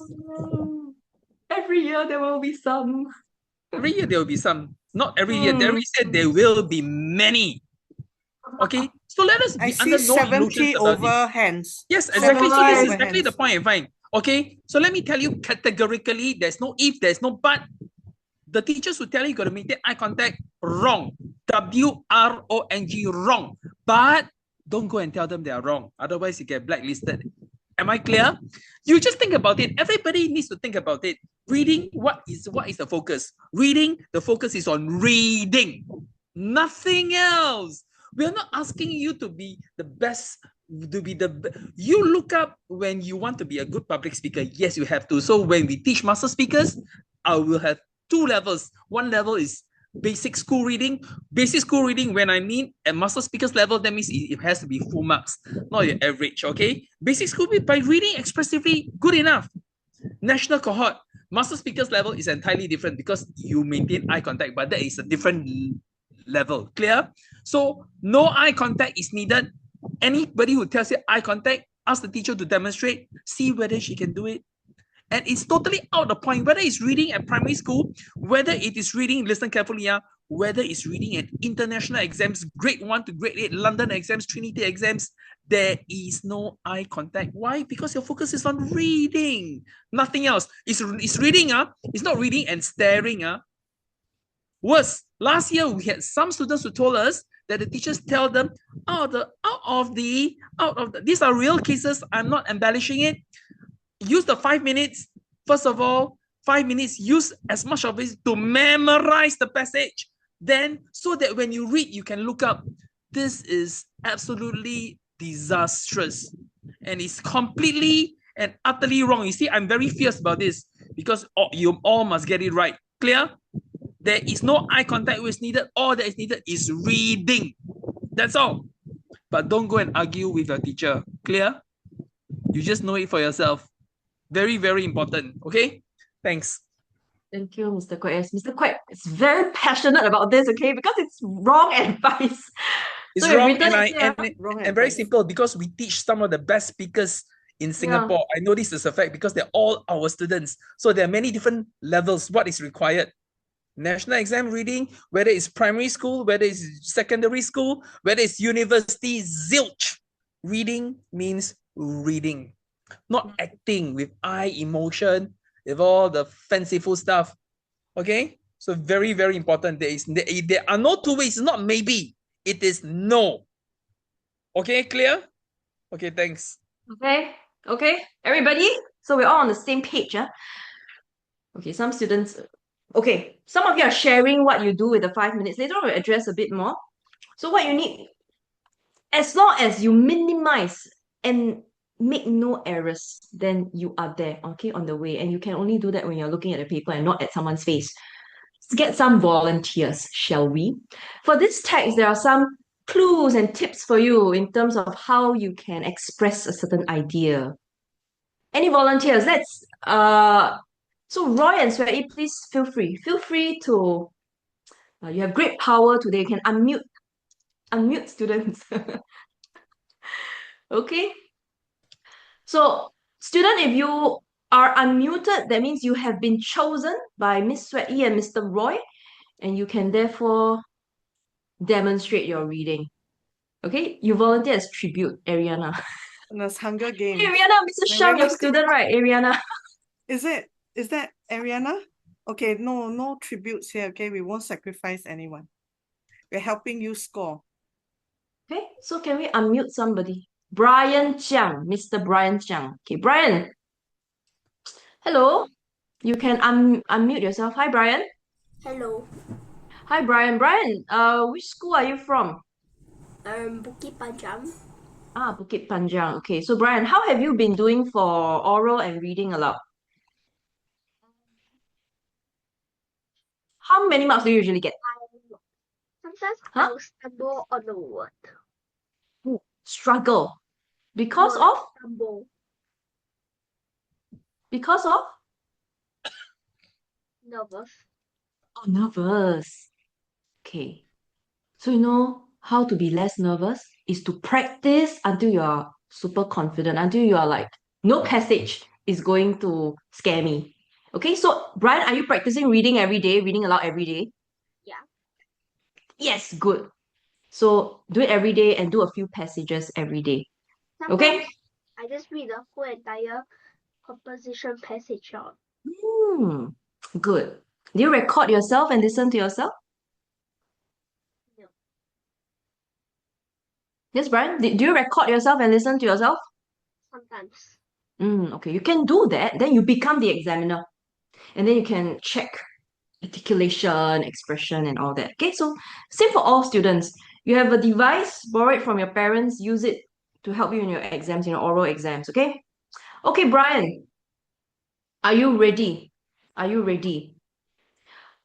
Every year there will be some. Every year there will be some. Not every year. There we said there will be many. Okay, so let us be I under see no 70 illusions about over this. hands. Yes, exactly. So 70 this is over exactly the hands. point I find. Okay, so let me tell you categorically, there's no if, there's no but. The teachers will tell you got to maintain eye contact. Wrong. W-R-O-N-G, wrong. But don't go and tell them they are wrong. Otherwise, you get blacklisted. Am I clear? You just think about it. Everybody needs to think about it. Reading, what is the focus? Reading, the focus is on reading. Nothing else. We are not asking you to be the best, you look up when you want to be a good public speaker. Yes, you have to. So when we teach master speakers, I will have two levels. One level is basic school reading. Basic school reading, when I mean at master speakers level, that means it has to be full marks, not your average, okay? Basic school by reading expressively, good enough. National cohort, master speakers level is entirely different because you maintain eye contact, but that is a different level. Clear? So no eye contact is needed. Anybody who tells you eye contact, ask the teacher to demonstrate, see whether she can do it. And it's totally out of point, whether it's reading at primary school, whether it is reading, listen carefully, whether it's reading at international exams, grade 1 to grade 8, London exams, Trinity exams, there is no eye contact. Why? Because your focus is on reading, nothing else. It's reading, it's not reading and staring. Worse, last year we had some students who told us that the teachers tell them, these are real cases, I'm not embellishing it. Use the 5 minutes. First of all, 5 minutes, use as much of it to memorize the passage. Then, so that when you read, you can look up. This is absolutely disastrous. And it's completely and utterly wrong. You see, I'm very fierce about this because you all must get it right. Clear? There is no eye contact which is needed. All that is needed is reading. That's all. But don't go and argue with your teacher. Clear? You just know it for yourself. Very, very important. Okay? Thanks. Thank you, Mr. Kwek. Mr. Kwek is very passionate about this, okay? Because it's wrong advice. It's So wrong wrong and very simple because we teach some of the best speakers in Singapore. I know this is a fact because they're all our students. So there are many different levels. What is required? National exam reading, whether it's primary school, whether it's secondary school, whether it's university, zilch. Reading means reading, not acting with eye emotion, with all the fanciful stuff. Okay? So very, very important. There are no two ways. It's not maybe. It is no. Okay, clear? Okay, thanks. Okay, everybody? So we're all on the same page, huh? Okay, some students... Okay, some of you are sharing what you do with the 5 minutes. Later on, we'll address a bit more. So what you need, as long as you minimize and make no errors, then you are there, okay, on the way. And you can only do that when you're looking at the paper and not at someone's face. Let's get some volunteers, shall we? For this text, there are some clues and tips for you in terms of how you can express a certain idea. Any volunteers? So Roy and Sweaty, please feel free. Feel free to, you have great power today. You can unmute students. Okay. So student, if you are unmuted, that means you have been chosen by Miss Sweaty and Mr. Roy, and you can therefore demonstrate your reading. Okay, you volunteer as tribute, Ariana. And there's Hunger Games. Hey, Ariana, Mr. Sham, your student, right? Ariana. Is that Ariana? Okay, no tributes here, okay? We won't sacrifice anyone. We're helping you score. Okay, so can we unmute somebody? Brian Chiang, Mr. Brian Chiang. Okay, Brian. Hello. You can unmute yourself. Hi, Brian. Hello, Hi, Brian. Brian, which school are you from? Bukit Panjang. Bukit Panjang. Okay, so Brian, how have you been doing for oral and reading aloud? How many marks do you usually get? Sometimes Huh? I will stumble on the word. Struggle. Because Word of? stumble. Because of? Nervous. Oh, nervous. Okay. So you know how to be less nervous is to practice until you are super confident, until you are like, no passage is going to scare me. Okay, so Brian, are you practicing reading every day, reading aloud every day? Yeah. Yes, good. So do it every day and do a few passages every day. Okay? Sometimes I just read the whole entire composition passage out. Good. Do you record yourself and listen to yourself? No. Yes, Brian? Do you record yourself and listen to yourself? Sometimes. Okay, you can do that. Then you become the examiner. And then you can check articulation, expression, and all that. Okay, so same for all students. You have a device, borrow it from your parents, use it to help you in your exams, in your oral exams, okay? Okay, Brian, are you ready? Are you ready?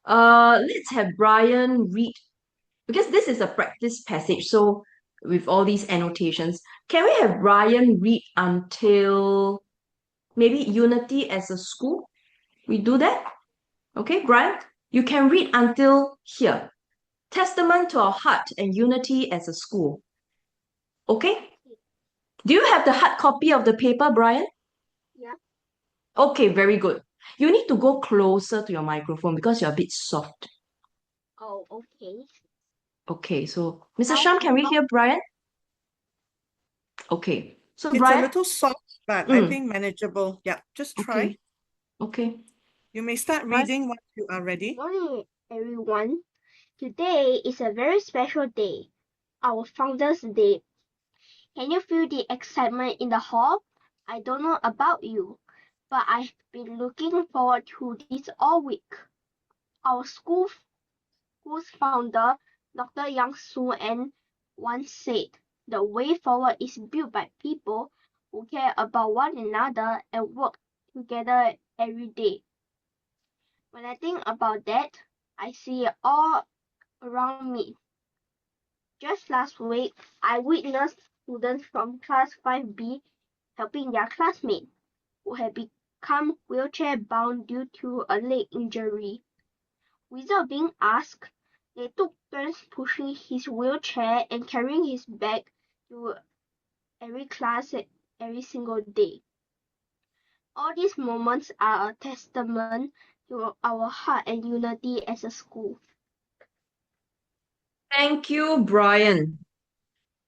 Let's have Brian read, because this is a practice passage, so with all these annotations, can we have Brian read until maybe unity as a school? We do that? Okay, Brian, you can read until here. Testament to our heart and unity as a school. Okay? Do you have the hard copy of the paper, Brian? Yeah. Okay, very good. You need to go closer to your microphone because you're a bit soft. Oh, okay. Okay, so Mr. Now Sham, can we can hear Brian? Okay, so It's a Brian, little soft, but I Mm. think manageable. Yeah, just try. okay. You may start Right. reading once you are ready. Morning, everyone. Today is a very special day, our Founders' Day. Can you feel the excitement in the hall? I don't know about you, but I've been looking forward to this all week. Our school's founder, Dr. Yang Su-en, once said, "The way forward is built by people who care about one another and work together every day." When I think about that, I see it all around me. Just last week, I witnessed students from class 5B helping their classmate who had become wheelchair bound due to a leg injury. Without being asked, they took turns pushing his wheelchair and carrying his bag to every class every single day. All these moments are a testament to our heart and unity as a school. Thank you, Brian.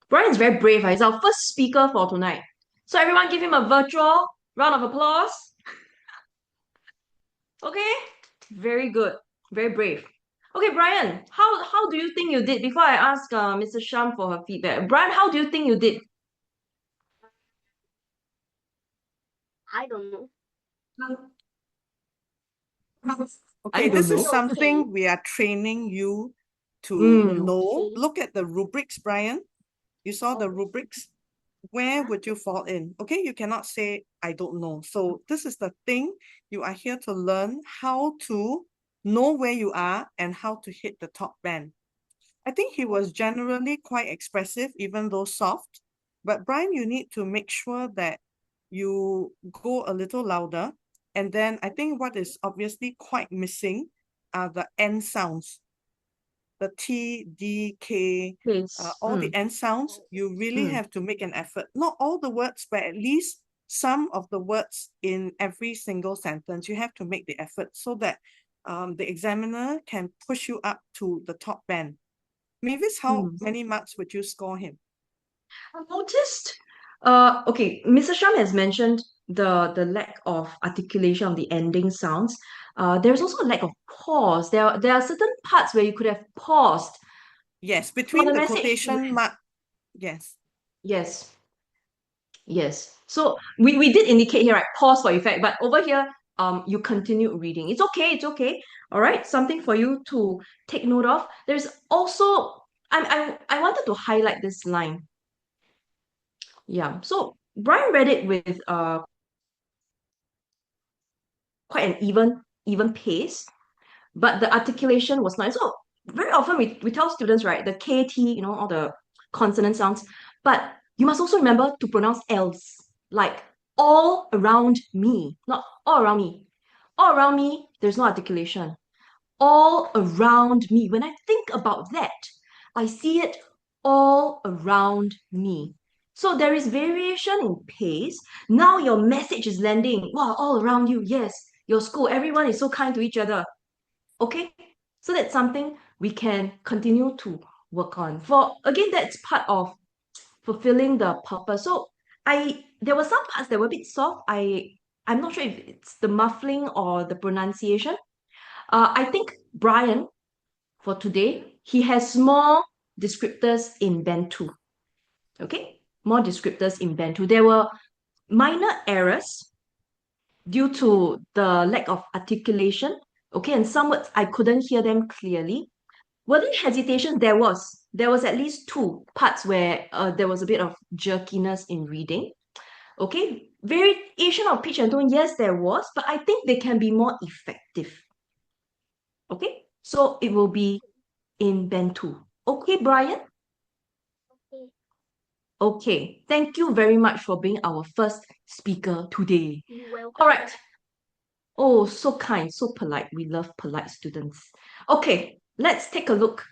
Brian is very brave. He's our first speaker for tonight. So everyone give him a virtual round of applause. Okay? Very good. Very brave. Okay, Brian, how do you think you did? Before I ask Mr. Sham for her feedback, Brian, how do you think you did? I don't know. Okay, don't this is know. something we are training you to know. Okay. Look at the rubrics, Brian. You saw the rubrics. Where would you fall in? Okay, you cannot say, I don't know. So this is the thing. You are here to learn how to know where you are and how to hit the top band. I think he was generally quite expressive, even though soft. But Brian, you need to make sure that you go a little louder. And then I think what is obviously quite missing are the end sounds. The T, D, K, Please. all the end sounds, you really have to make an effort. Not all the words, but at least some of the words in every single sentence. You have to make the effort so that the examiner can push you up to the top band. Mavis, how many marks would you score him? I noticed, okay, Mr. Sham has mentioned the lack of articulation of the ending sounds. There's also a lack of pause. There are certain parts where you could have paused Yes, for between the the message to quotation land. mark. Yes. Yes, yes. So we did indicate here, right? Pause for effect, but over here, you continue reading. It's okay, it's okay. All right, something for you to take note of. There's also, I wanted to highlight this line. Yeah, so Brian read it with quite an even pace, but the articulation was nice. So very often we tell students, right, the KT, all the consonant sounds, but you must also remember to pronounce L's, like all around me, not all around me. All around me, there's no articulation. All around me. When I think about that, I see it all around me. So there is variation in pace. Now your message is landing. Wow, all around you. Yes, your school, everyone is so kind to each other. Okay, so that's something we can continue to work on. For again, that's part of fulfilling the purpose. So there were some parts that were a bit soft. I'm not sure if it's the muffling or the pronunciation. I think Brian, for today, he has more descriptors in Bantu. Okay, more descriptors in Bantu. There were minor errors due to the lack of articulation. Okay, and some words I couldn't hear them clearly. Were there hesitations? There was. There was at least two parts where there was a bit of jerkiness in reading. Okay, variation of pitch and tone, yes, there was, but I think they can be more effective. Okay, So it will be in Bantu. Okay, Brian? Okay. Okay. Thank you very much for being our first speaker today. You're welcome. All right. Oh, so kind, so polite. We love polite students. Okay, let's take a look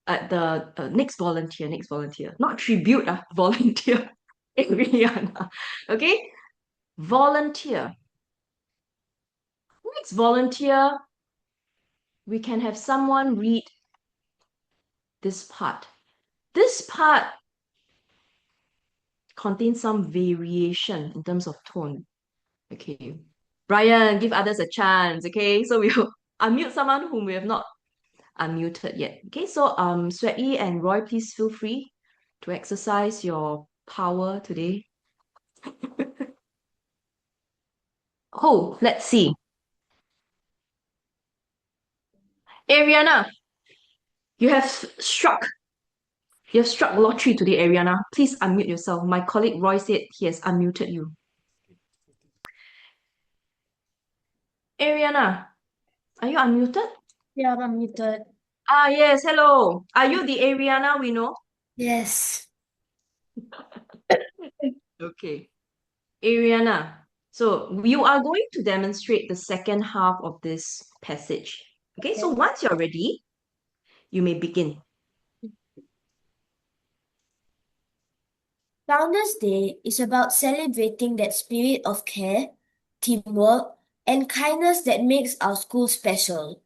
at the next volunteer. Next volunteer. Not tribute, volunteer. Rihanna. Okay? Volunteer. Next volunteer, we can have someone read this part. This part contains some variation in terms of tone. Okay. Brian, give others a chance. Okay. So we will unmute someone whom we have not unmuted yet. Okay. So Sweti and Roy, please feel free to exercise your power today. Oh, let's see. Ariana, you have struck. You have struck lottery today, Ariana. Please unmute yourself. My colleague Roy said he has unmuted you. Ariana, are you unmuted? Yeah, I'm muted. Ah, yes. Hello. Are you the Ariana we know? Yes. Okay. Ariana, so you are going to demonstrate the second half of this passage. Okay, so Okay. once you're ready, you may begin. Founders Day is about celebrating that spirit of care, teamwork, and kindness that makes our school special.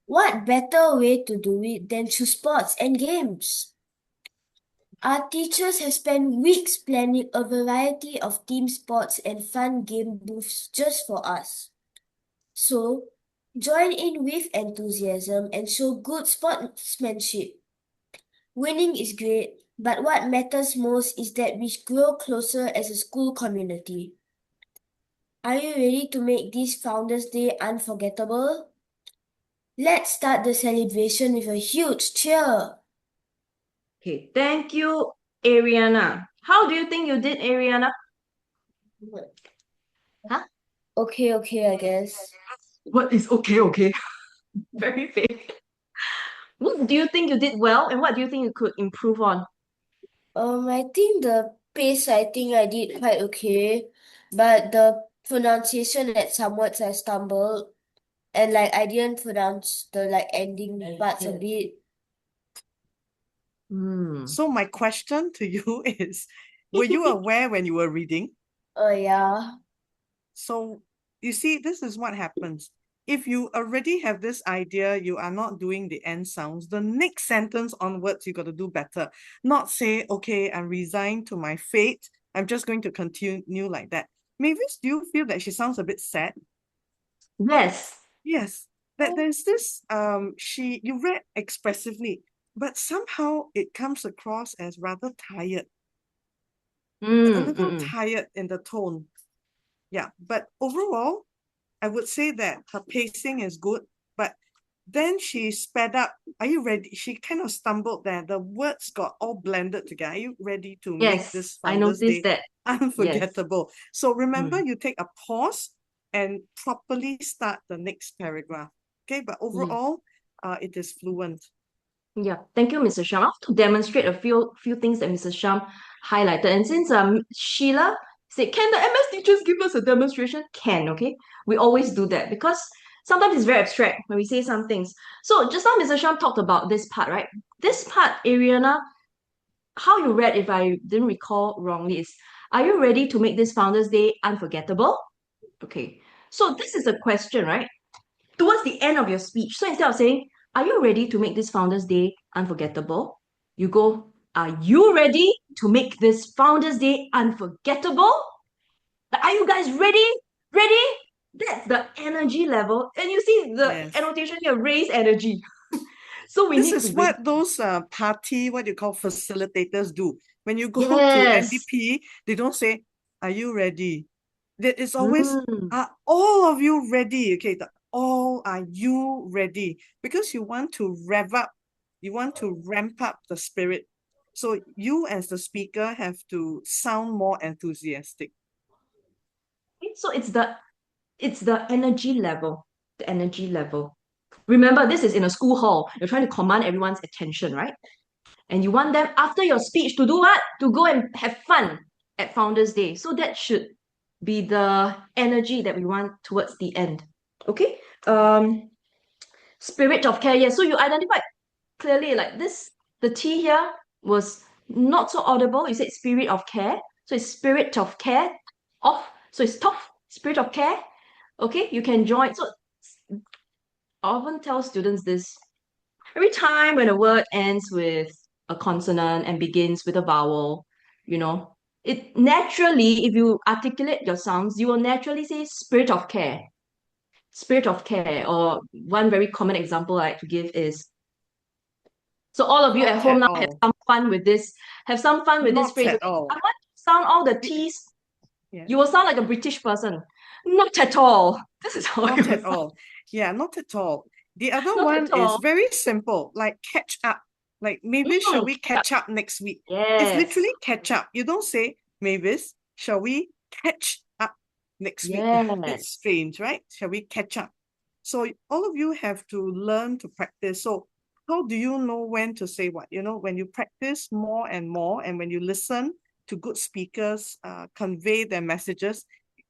What better way to do it than through sports and games? Our teachers have spent weeks planning a variety of team sports and fun game booths just for us. So, join in with enthusiasm and show good sportsmanship. Winning is great, but what matters most is that we grow closer as a school community. Are you ready to make this Founders Day unforgettable? Let's start the celebration with a huge cheer. Okay, thank you, Ariana. How do you think you did, Ariana? Huh? Okay, I guess. What is okay, okay? Very vague. What do you think you did well, and what do you think you could improve on? I think the pace, I think I did quite okay, but the pronunciation at some words I stumbled, and like I didn't pronounce the like ending parts a bit. Hmm. So my question to you is, were you aware when you were reading? Oh yeah. So you see, this is what happens. If you already have this idea, you are not doing the end sounds, the next sentence onwards, you got to do better. Not say, okay, I'm resigned to my fate. I'm just going to continue like that. Mavis, do you feel that she sounds a bit sad? Yes. Yes. That there's this, you read expressively, but somehow it comes across as rather tired, a little tired in the tone. Yeah, but overall, I would say that her pacing is good, but then she sped up. Are you ready? She kind of stumbled there. The words got all blended together. Are you ready to make Yes, this I Founders noticed Day that. Yes. unforgettable? So remember, you take a pause and properly start the next paragraph. Okay, but overall, it is fluent. Yeah, thank you, Mrs. Sham. I want to demonstrate a few things that Mrs. Sham highlighted. And since Sheila said, can the MS teachers give us a demonstration? Can, okay? We always do that because sometimes it's very abstract when we say some things. So just now Mrs. Sham talked about this part, right? This part, Ariana, how you read, if I didn't recall wrongly, is, are you ready to make this Founders Day unforgettable? Okay. So this is a question, right? Towards the end of your speech. So instead of saying, are you ready to make this Founders Day unforgettable? You go, are you ready to make this Founders Day unforgettable? Are you guys ready? Ready? That's the energy level. And you see the Yes. annotation here, raise energy. So we This need is to what those party, what you call facilitators do. When you go to Yes. NDP, they don't say, are you ready? That is always, Mm. are all of you ready? Okay, all are you ready? Because you want to rev up, you want to ramp up the spirit. So you as the speaker have to sound more enthusiastic. So it's the energy level. The energy level. Remember, this is in a school hall. You're trying to command everyone's attention, right? And you want them, after your speech, to do what? To go and have fun at Founders Day. So that should be the energy that we want towards the end. Okay? Spirit of care. Yes, so you identified clearly like this, the T here was not so audible. You said spirit of care. So it's spirit of care. Off. So it's tough. Spirit of care. Okay, you can join. So I often tell students this. Every time when a word ends with a consonant and begins with a vowel, it naturally, if you articulate your sounds, you will naturally say spirit of care. Spirit of care. Or one very common example I like to give is, so all of you at Not home at now have all. some fun with this. Have some fun with this Not phrase. at Okay? all. I want to sound all the T's. Yeah. You will sound like a British person. Not at all. This is how you Not will at sound. all. Yeah, not at all. The other Not one at all. is very simple, like catch up. Like, Mavis, shall we catch up next week? It's Yes. literally catch up. You don't say, Mavis, shall we catch up next week? It's Yes. strange, right? Shall we catch up? So all of you have to learn to practice. So how do you know when to say what? When you practice more and more, and when you listen to good speakers convey their messages,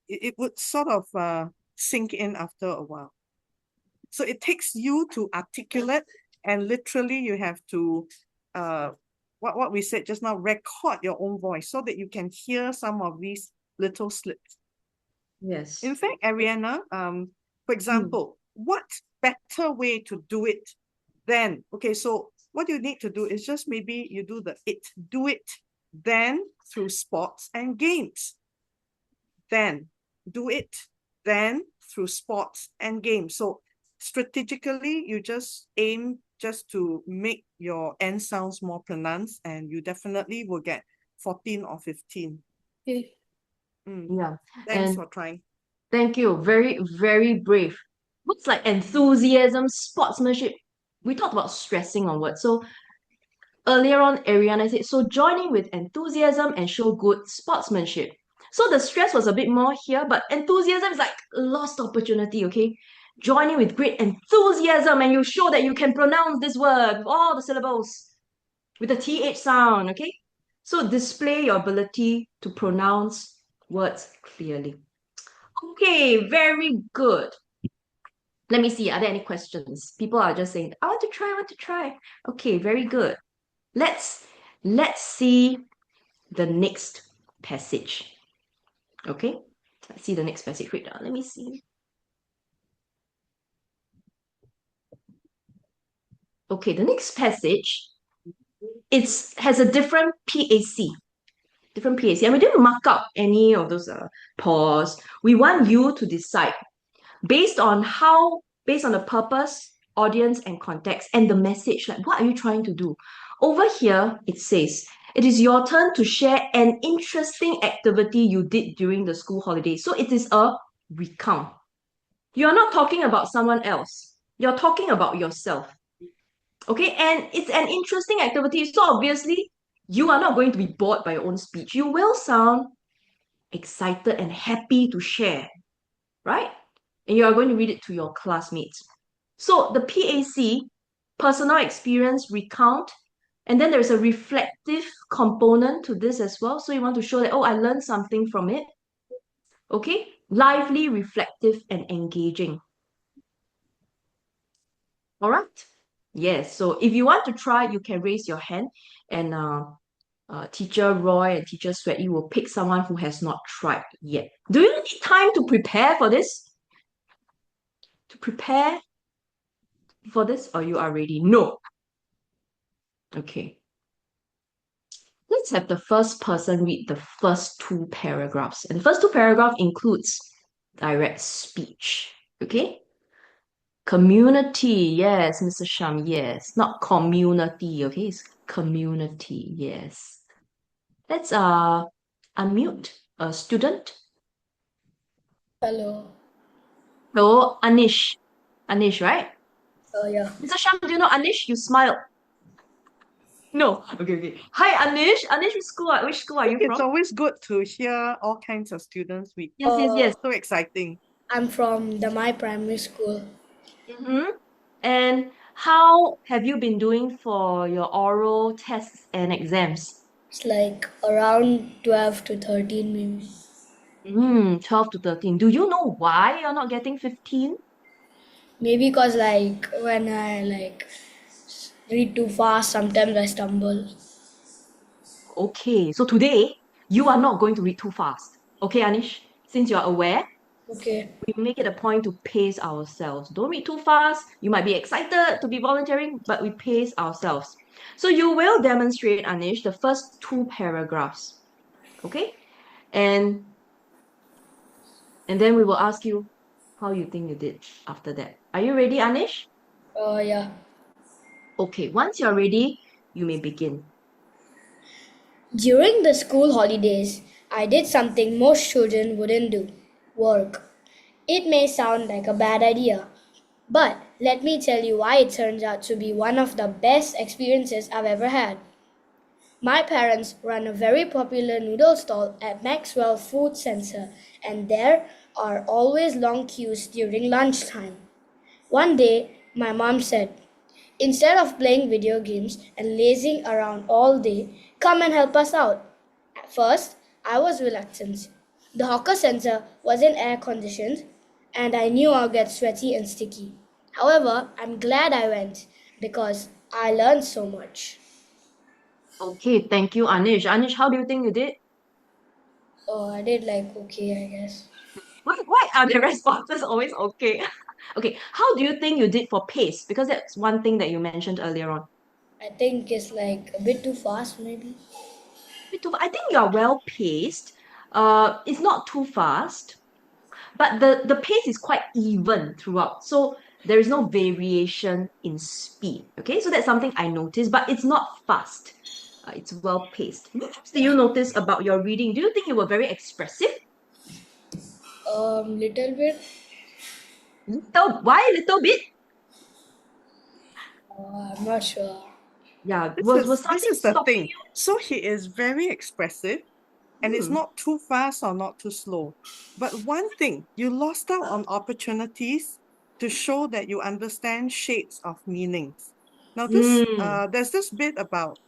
it would sort of sink in after a while. So it takes you to articulate, and literally you have to, what we said just now, record your own voice so that you can hear some of these little slips. Yes. In fact, Ariana, for example, what better way to do it than, okay, so what you need to do is just maybe you do it then through sports and games. Then do it then through sports and games. So strategically, you just aim just to make your end sounds more pronounced, and you definitely will get 14 or 15. Okay. Yeah. Thanks And for trying. thank you. Very, very brave. Looks like enthusiasm, sportsmanship. We talked about stressing on words. So earlier on, Ariana said, so joining with enthusiasm and show good sportsmanship. So the stress was a bit more here, but enthusiasm is like lost opportunity, okay? Joining with great enthusiasm and you show that you can pronounce this word with all the syllables with the TH sound, okay? So display your ability to pronounce words clearly. Okay, very good. Let me see, are there any questions? People are just saying, I want to try. Okay, very good. Let's see the next passage. Okay, let's see the next passage. Wait, let me see. Okay, the next passage has a different PAC. And we didn't mark up any of those pause. We want you to decide based on the purpose, audience, and context, and the message. Like, what are you trying to do? Over here, it says, it is your turn to share an interesting activity you did during the school holiday. So it is a recount. You're not talking about someone else. You're talking about yourself. Okay, and it's an interesting activity. So obviously, you are not going to be bored by your own speech. You will sound excited and happy to share, right? And you are going to read it to your classmates. So the PAC, personal experience recount, and then there's a reflective component to this as well. So you want to show that, oh, I learned something from it. Okay, lively, reflective, and engaging. All right. Yes. So if you want to try, you can raise your hand, and Teacher Roy and Teacher Sweaty will pick someone who has not tried yet. Do you need time to prepare for this? To prepare for this, or you are ready? No. Okay. Let's have the first person read the first two paragraphs. And the first two paragraphs includes direct speech. Okay? Community, yes, Mr. Sham, yes. Not community, okay? It's community, yes. Let's unmute a student. Hello. Hello, Anish. Anish, right? Oh, yeah. Mr. Sham, do you know Anish? You smiled. No. Okay. Hi, Anish. Anish, which school are you It's from? always good to hear all kinds of students speak. Yes. So exciting. I'm from the My Primary School. Mm-hmm. And how have you been doing for your oral tests and exams? It's like around 12 to 13 maybe. 12 to 13. Do you know why you're not getting 15? Maybe because like when I like read too fast, sometimes I stumble. Okay, so today you are not going to read too fast. Okay, Anish? Since you're aware, Okay. we make it a point to pace ourselves. Don't read too fast. You might be excited to be volunteering, but we pace ourselves. So you will demonstrate, Anish, the first two paragraphs. Okay? And then we will ask you how you think you did after that. Are you ready, Anish? Yeah. Okay, once you're ready, you may begin. During the school holidays, I did something most children wouldn't do: work. It may sound like a bad idea, but let me tell you why it turns out to be one of the best experiences I've ever had. My parents run a very popular noodle stall at Maxwell Food Center, and there are always long queues during lunchtime. One day, my mom said, "Instead of playing video games and lazing around all day, come and help us out." At first, I was reluctant. The hawker center wasn't air conditioned, and I knew I'd get sweaty and sticky. However, I'm glad I went because I learned so much. Okay, thank you, Anish. Anish, how do you think you did? Oh, I did like okay, I guess. Why are the responses always okay? Okay, how do you think you did for pace? Because that's one thing that you mentioned earlier on. I think it's like a bit too fast, maybe. I think you are well paced. It's not too fast, but the pace is quite even throughout. So there is no variation in speed. Okay, so that's something I noticed, but it's not fast. It's well paced. What else do you notice about your reading? Do you think you were very expressive? Little bit. Why a little bit? I'm not sure. Yeah, This was is something the stopping thing. So he is very expressive, and it's you? not too fast or not too slow. But one thing, you lost out on opportunities to show that you understand shades of meanings. Now, there's this bit about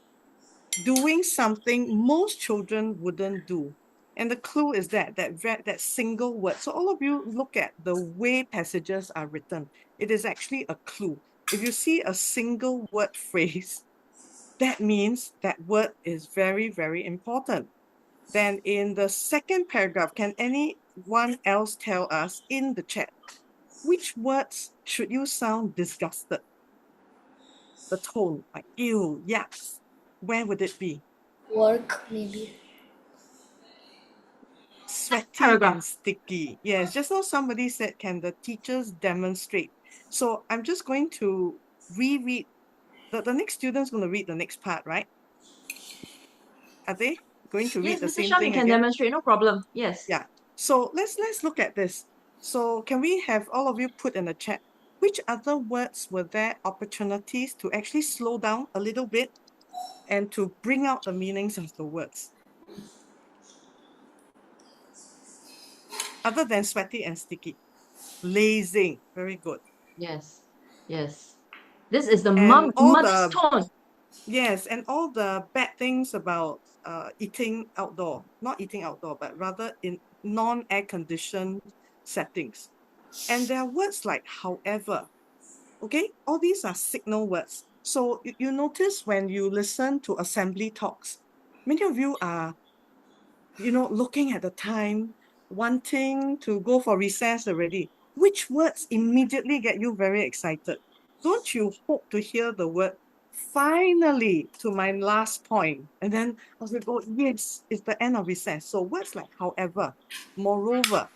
doing something most children wouldn't do. And the clue is that single word. So all of you look at the way passages are written. It is actually a clue. If you see a single word phrase, that means that word is very, very important. Then in the second paragraph, can anyone else tell us in the chat, which words should you sound disgusted? The tone, like ew, yucks. Where would it be? Work, maybe. Sweaty Paragraph. and sticky. Yes, just now somebody said, can the teachers demonstrate? So I'm just going to reread. The next student's going to read the next part, right? Are they going to read Yes, the Mr. same Sham, you thing can again? demonstrate, no problem. Yes. Yeah. So let's look at this. So can we have all of you put in the chat, which other words were there opportunities to actually slow down a little bit and to bring out the meanings of the words? Other than sweaty and sticky. Lazing. Very good. Yes. Yes. This is the And all mother's the tone. yes, and all the bad things about eating outdoor, not eating outdoor, but rather in non-air conditioned settings. And there are words like however. Okay, all these are signal words. So you notice when you listen to assembly talks, many of you are, looking at the time, wanting to go for recess already. Which words immediately get you very excited? Don't you hope to hear the word finally to my last point? And then I was like, oh, yes, it's the end of recess. So words like however, moreover,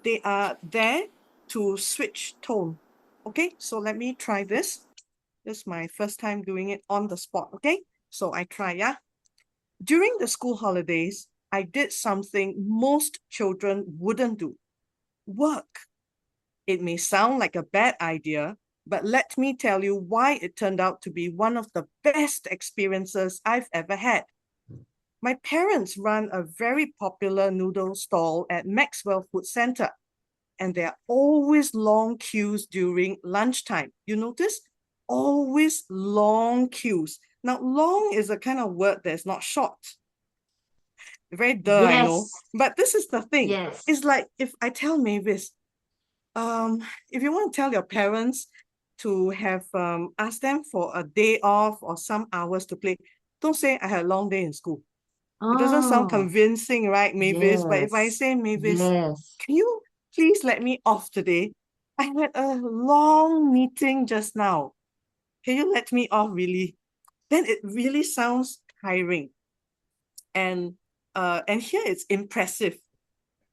they are there to switch tone. Okay, so let me try this. This is my first time doing it on the spot. Okay, so I try, yeah. During the school holidays, I did something most children wouldn't do: work. It may sound like a bad idea, but let me tell you why it turned out to be one of the best experiences I've ever had. My parents run a very popular noodle stall at Maxwell Food Center. and there are always long queues during lunchtime. You notice? Always long queues. Now, long is a kind of word that's not short. Very duh, I know. Yes. But this is the thing. Yes. It's like if I tell Mavis, if you want to tell your parents to have ask them for a day off or some hours to play, don't say I had a long day in school. It doesn't sound Oh, convincing, right, Mavis? But if I yes. say, Mavis, Yes. can you please let me off today? I had a long meeting just now. Can you let me off, really? Then it really sounds tiring. And here it's impressive.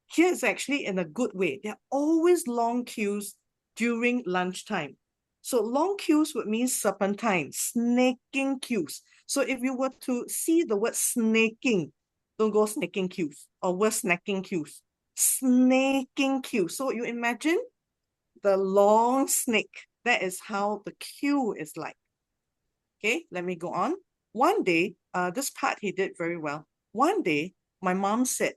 Here it's actually in a good way. There are always long queues during lunchtime. So long queues would mean serpentine, snaking queues. So if you were to see the word snaking, don't go snaking queues or worse, snacking queues. Snaking queues. So you imagine the long snake. That is how the queue is like. Okay, let me go on. One day, this part he did very well. One day, my mom said,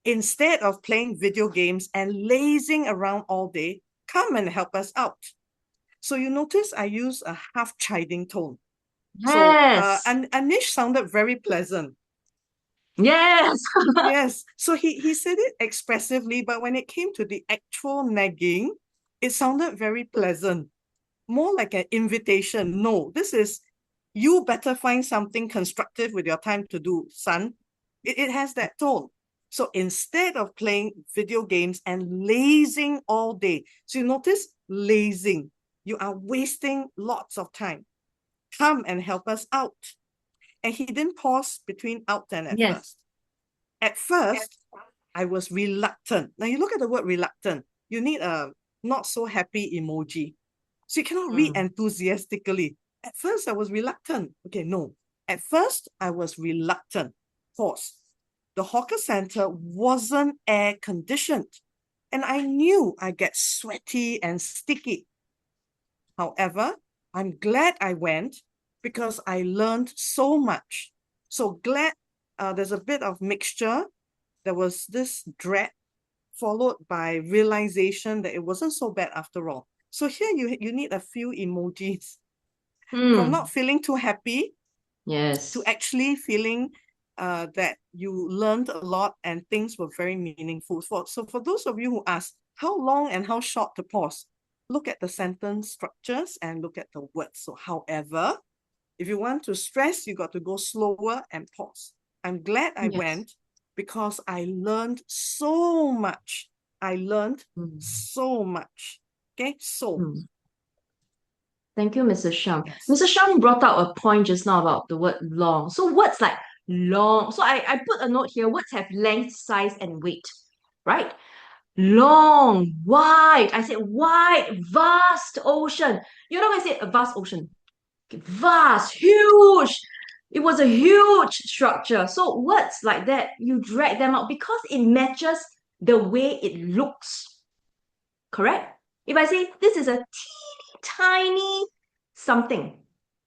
instead of playing video games and lazing around all day, come and help us out. So you notice I use a half chiding tone. So Yes. Anish sounded very pleasant. Yes. Yes. So he said it expressively, but when it came to the actual nagging, it sounded very pleasant. More like an invitation. No, this is, you better find something constructive with your time to do, son. It has that tone. So instead of playing video games and lazing all day, so you notice lazing, you are wasting lots of time. Come and help us out. And he didn't pause between out and at Yes. first. At first, I was reluctant. Now you look at the word reluctant, you need a not so happy emoji. So you cannot read enthusiastically. At first, I was reluctant. Okay, no. At first, I was reluctant. Pause. The hawker center wasn't air conditioned, and I knew I'd get sweaty and sticky. However, I'm glad I went because I learned so much. So glad there's a bit of mixture. There was this dread followed by realization that it wasn't so bad after all. So here you need a few emojis from not feeling too happy Yes. to actually feeling that you learned a lot and things were very meaningful. So for those of you who ask how long and how short to pause, look at the sentence structures and look at the words. So however, if you want to stress, you got to go slower and pause. I'm glad I went because I learned so much. I learned so much. Okay, so. Thank you, Mrs. Sham. Yes. Mrs. Sham brought out a point just now about the word long. So words like long. So I put a note here. Words have length, size, and weight, right? Long, wide. I said wide, vast ocean. You're not going to say a vast ocean. Vast, huge. It was a huge structure. So words like that, you drag them out because it matches the way it looks. Correct? If I say this is a teeny tiny something,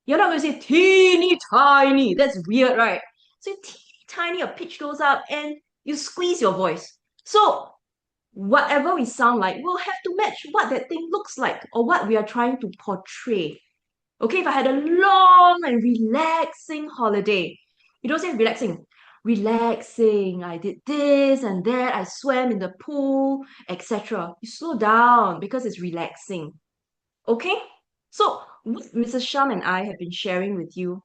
you're not going to say teeny tiny. That's weird, right? So teeny tiny, a pitch goes up and you squeeze your voice. So whatever we sound like will have to match what that thing looks like or what we are trying to portray. Okay, if I had a long and relaxing holiday, you don't say relaxing. Relaxing, I did this and that, I swam in the pool, etc. You slow down because it's relaxing. Okay? So, what Mrs. Sham and I have been sharing with you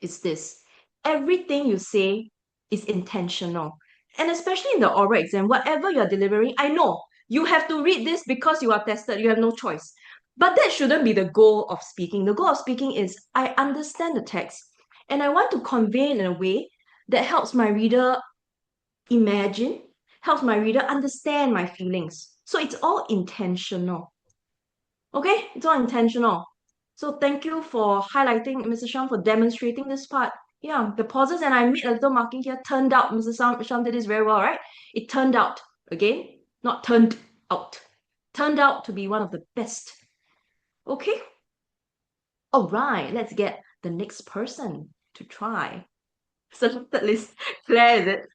is this. Everything you say is intentional. And especially in the oral exam, whatever you're delivering, I know you have to read this because you are tested, you have no choice. But that shouldn't be the goal of speaking. The goal of speaking is I understand the text and I want to convey in a way that helps my reader imagine, helps my reader understand my feelings. So it's all intentional. Okay, it's all intentional. So thank you for highlighting, Mr. Sham, for demonstrating this part. Yeah, the pauses, and I made a little marking here, turned out. Mr. Sham did this very well, right? It turned out, again, not turned out. Turned out to be one of the best. Okay? All right, let's get the next person to try. Selected list. Claire, is it?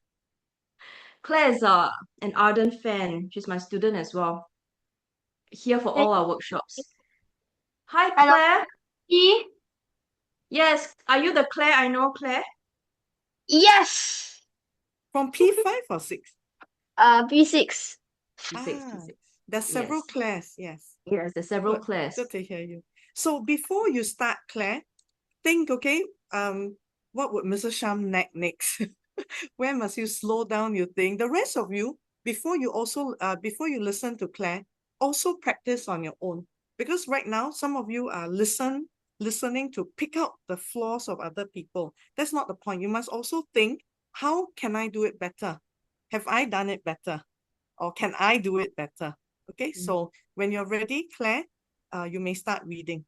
Claire is an ardent fan. She's my student as well. Here for all our workshops. Hi, Hello. Claire. E? Yes, are you the Claire I know, Claire? Yes. From P5 or 6? P6. P6, Ah, P6. there's several Yes. Claires, yes. Yes, there's several Good. Claires. Good to hear you. So before you start, Claire, think, okay, what would Mrs. Sham next? Where must you slow down your thing? The rest of you, before you listen to Claire, also practice on your own. Because right now, some of you are listening to pick out the flaws of other people. That's not the point. You must also think, how can I do it better? Have I done it better? Or can I do it better? Okay, so when you're ready, Claire, you may start reading.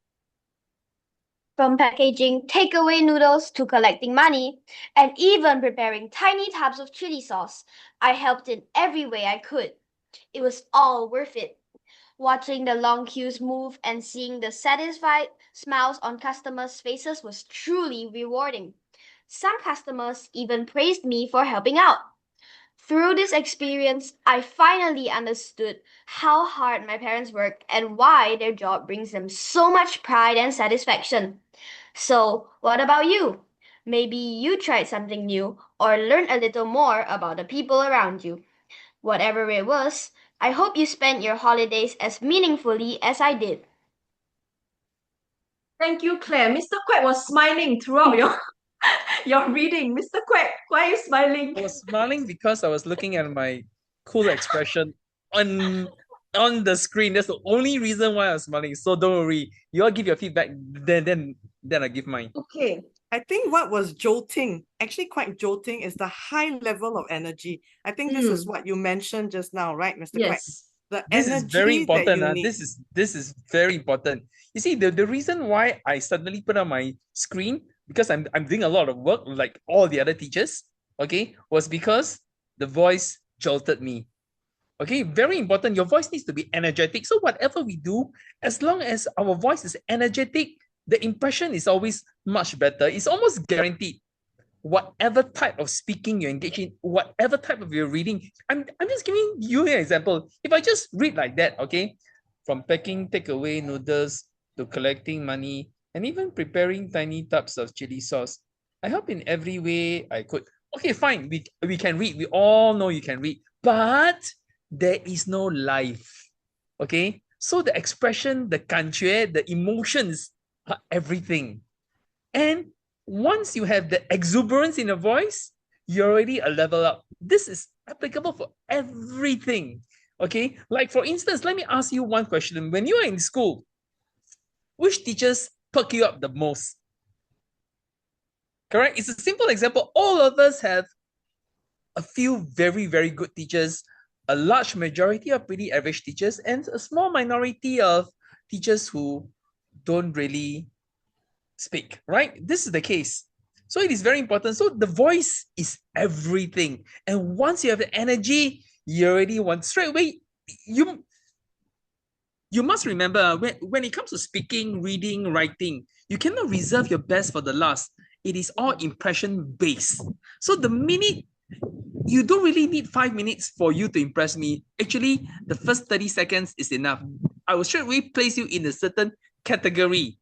From packaging takeaway noodles to collecting money, and even preparing tiny tubs of chili sauce, I helped in every way I could. It was all worth it. Watching the long queues move and seeing the satisfied smiles on customers' faces was truly rewarding. Some customers even praised me for helping out. Through this experience, I finally understood how hard my parents work and why their job brings them so much pride and satisfaction. So, what about you? Maybe you tried something new or learned a little more about the people around you. Whatever it was, I hope you spent your holidays as meaningfully as I did. Thank you, Claire. Mr. Quack was smiling throughout your reading. Mr. Quack, why are you smiling? I was smiling because I was looking at my cool expression on the screen. That's the only reason why I was smiling. So don't worry. You all give your feedback, then I give mine. Okay, I think what was jolting, actually quite jolting, is the high level of energy. I think this is what you mentioned just now, right, Mr. Quack? Yes. The This is very energy that important. you need. This is very important. You see, the reason why I suddenly put on my screen, because I'm doing a lot of work like all the other teachers, okay, was because the voice jolted me. Okay, very important. Your voice needs to be energetic. So whatever we do, as long as our voice is energetic, the impression is always much better. It's almost guaranteed. Whatever type of speaking you engage in, whatever type of your reading, I'm just giving you an example. If I just read like that, okay, from packing takeaway noodles to collecting money and even preparing tiny tubs of chili sauce, I help in every way I could. Okay, fine, we can read. We all know you can read, but there is no life. Okay, so the expression, the kanjue, the emotions are everything. And once you have the exuberance in your voice, you're already a level up. This is applicable for everything. Okay, like for instance, let me ask you one question. When you are in school, which teachers perk you up the most? Correct? It's a simple example. All of us have a few very, very good teachers. A large majority are pretty average teachers, and a small minority of teachers who don't really speak, right? This is the case. So it is very important. So the voice is everything. And once you have the energy, you already want straight away. You must remember when it comes to speaking, reading, writing, you cannot reserve your best for the last. It is all impression based. So the minute you don't really need 5 minutes for you to impress me. Actually, the first 30 seconds is enough. I will straight away place you in a certain category.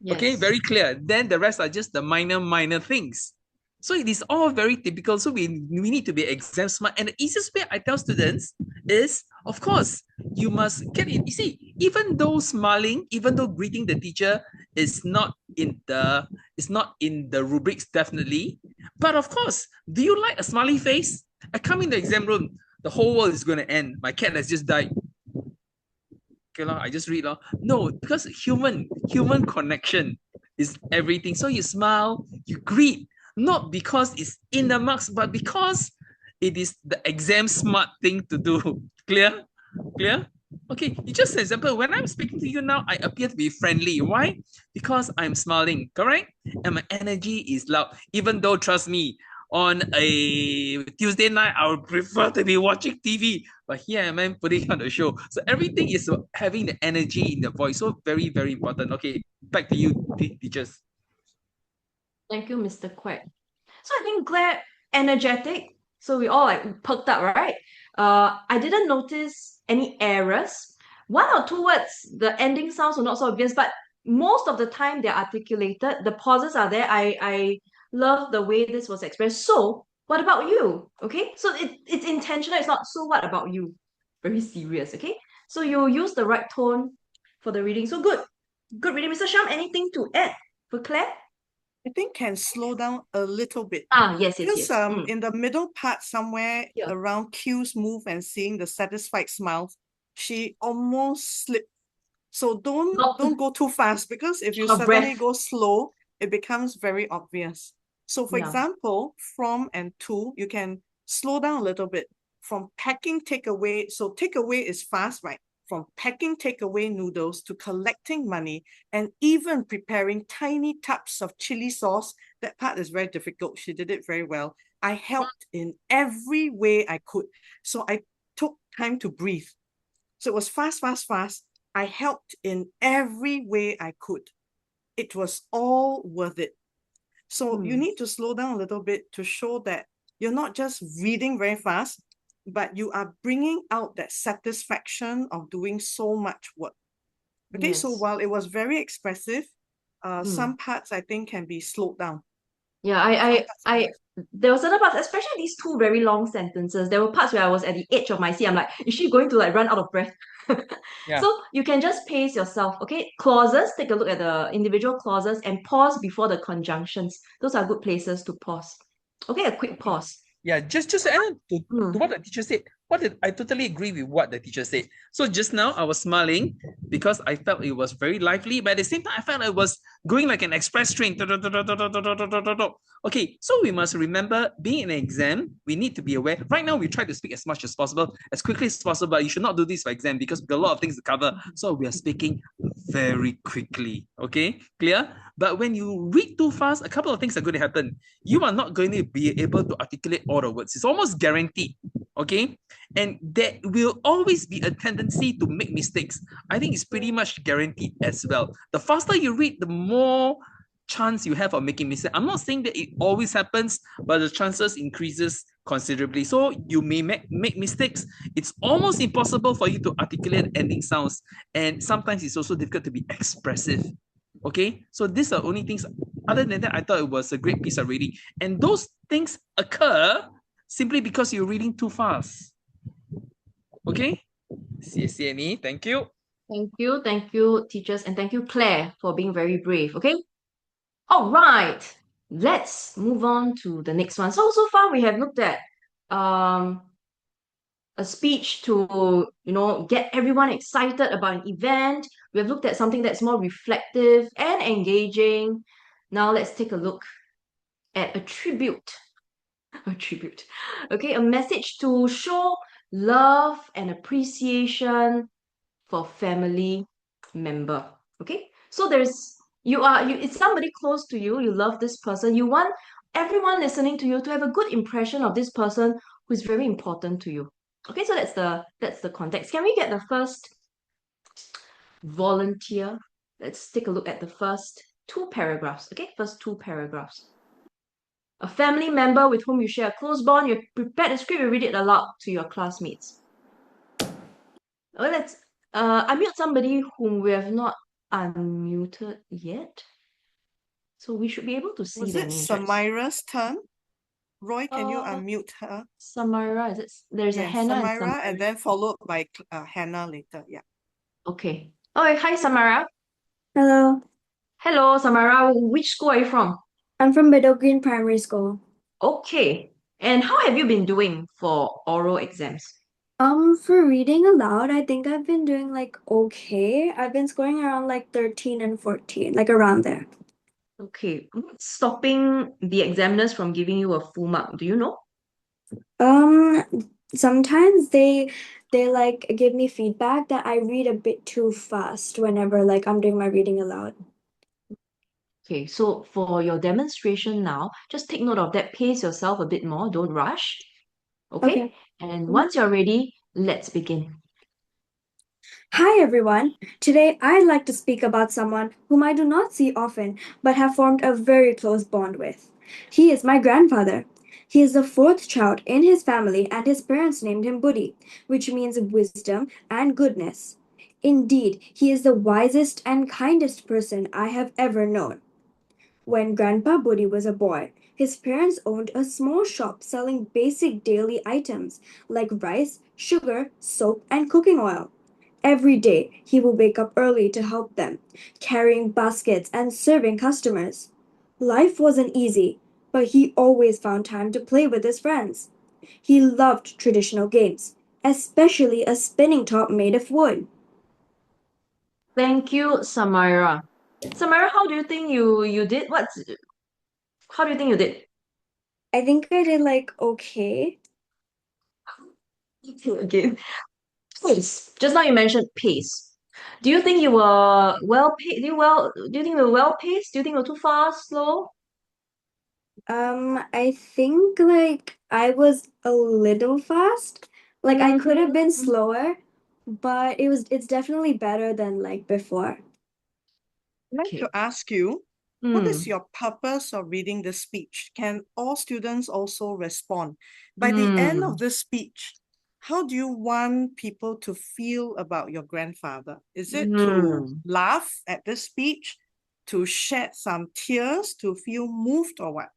Yes. Okay, very clear. Then the rest are just the minor things. So it is all very typical. So we need to be exam smart. And the easiest way I tell students is, of course, you must get it. You see, even though smiling, even though greeting the teacher is not in the rubrics, definitely. But of course, do you like a smiley face? I come in the exam room, the whole world is going to end. My cat has just died. Okay, I just read. No, because human connection is everything. So you smile, you greet, not because it's in the marks, but because it is the exam smart thing to do. Clear? Clear? Okay, just an example. When I'm speaking to you now, I appear to be friendly. Why? Because I'm smiling, correct? And my energy is loud. Even though, trust me, on a Tuesday night, I would prefer to be watching TV. But here I am putting on the show. So everything is having the energy in the voice. So very, very important. Okay, back to you, teachers. Thank you, Mr. Quack. So I think Claire, energetic So we all like perked up, right? I didn't notice any errors. One or two words, the ending sounds were not so obvious, but most of the time they're articulated. The pauses are there. I love the way this was expressed. So, what about you? Okay, so it's intentional. It's not. So, what about you? Very serious. Okay, so you use the right tone for the reading. So good reading, Mr. Sham. Anything to add for Claire? I think can slow down a little bit. Yes. Because in the middle part somewhere Yeah. around Q's move and seeing the satisfied smiles, she almost slipped. So don't go too fast, because if you Short of suddenly breath. go slow, it becomes very obvious. So for Yeah. example, from and to, you can slow down a little bit. From packing takeaway, so takeaway is fast, right? From packing takeaway noodles to collecting money and even preparing tiny tubs of chili sauce. That part is very difficult. She did it very well. I helped in every way I could. So I took time to breathe. So it was fast, fast, fast. I helped in every way I could. It was all worth it. So you need to slow down a little bit to show that you're not just reading very fast, but you are bringing out that satisfaction of doing so much work. Okay, so Yes. while it was very expressive, some parts I think can be slowed down. Yeah, there were certain parts, especially these two very long sentences. There were parts where I was at the edge of my seat. I'm like, is she going to like run out of breath? Yeah. So you can just pace yourself. Okay, clauses. Take a look at the individual clauses and pause before the conjunctions. Those are good places to pause. Okay, a quick pause. Yeah, just to add to what the teacher said. I totally agree with what the teacher said. So just now I was smiling because I felt it was very lively, but at the same time I felt it was going like an express train. Okay, so we must remember, being in an exam, we need to be aware. Right now we try to speak as much as possible, as quickly as possible, but you should not do this for exam because we've got a lot of things to cover. So we are speaking very quickly. Okay, clear? But when you read too fast, a couple of things are going to happen. You are not going to be able to articulate all the words. It's almost guaranteed. Okay, and there will always be a tendency to make mistakes. I think it's pretty much guaranteed as well. The faster you read, the more chance you have of making mistakes. I'm not saying that it always happens, but the chances increases considerably. So you may make mistakes. It's almost impossible for you to articulate ending sounds, and sometimes it's also difficult to be expressive. Okay, so these are only things. Other than that, I thought it was a great piece of reading, and those things occur simply because you're reading too fast. Okay, CNE, thank you. Thank you, teachers, and thank you, Claire, for being very brave. Okay. All right. Let's move on to the next one. So far we have looked at a speech to get everyone excited about an event. We have looked at something that's more reflective and engaging. Now let's take a look at a tribute. A tribute. Okay, a message to show love and appreciation for family member. Okay, so it's somebody close to you. You love this person. You want everyone listening to you to have a good impression of this person who is very important to you. Okay, so that's the context. Can we get the first volunteer? Let's take a look at the first two paragraphs. Okay, first two paragraphs. A family member with whom you share a close bond. You prepare the script. You read it aloud to your classmates. Well, let's unmute somebody whom we have not unmuted yet. So we should be able to see Was their it names, right? Samira's turn? Roy, can you unmute her? Samara, is it? There's a Yes, Hannah and Samira, Samara. and then followed by Hannah later. Yeah. Okay. Oh, hi, Samara. Hello, Hello, Samara. Which school are you from? I'm from Meadow Green Primary School. Okay. And how have you been doing for oral exams? For reading aloud, I think I've been doing like okay. I've been scoring around like 13 and 14, like around there. Okay. What's stopping the examiners from giving you a full mark? Do you know? Um, Sometimes they like give me feedback that I read a bit too fast whenever like I'm doing my reading aloud. Okay, so for your demonstration now, just take note of that. Pace yourself a bit more. Don't rush. Okay? Okay. And once you're ready, let's begin. Hi everyone. Today I'd like to speak about someone whom I do not see often but have formed a very close bond with. He is my grandfather. He is the fourth child in his family, and his parents named him Buddhi, which means wisdom and goodness. Indeed, he is the wisest and kindest person I have ever known. When Grandpa Buddhi was a boy, his parents owned a small shop selling basic daily items like rice, sugar, soap, and cooking oil. Every day, he would wake up early to help them, carrying baskets and serving customers. Life wasn't easy, but he always found time to play with his friends. He loved traditional games, especially a spinning top made of wood. Thank you, Samira. Samira, how do you think you did? How do you think you did? I think I did like okay. Again, pace. Just now you mentioned pace. Do you think you were well paced? Do you think you were well paced? Do you think you were too fast, slow? I think like I was a little fast. Like I could have been Mhm. slower, but it's definitely better than like before. I'd like Okay. to ask you, what is Mm. your purpose of reading the speech? Can all students also respond? By the end of the speech, how do you want people to feel about your grandfather? Is it to Mm. laugh at the speech, to shed some tears, to feel moved, or what?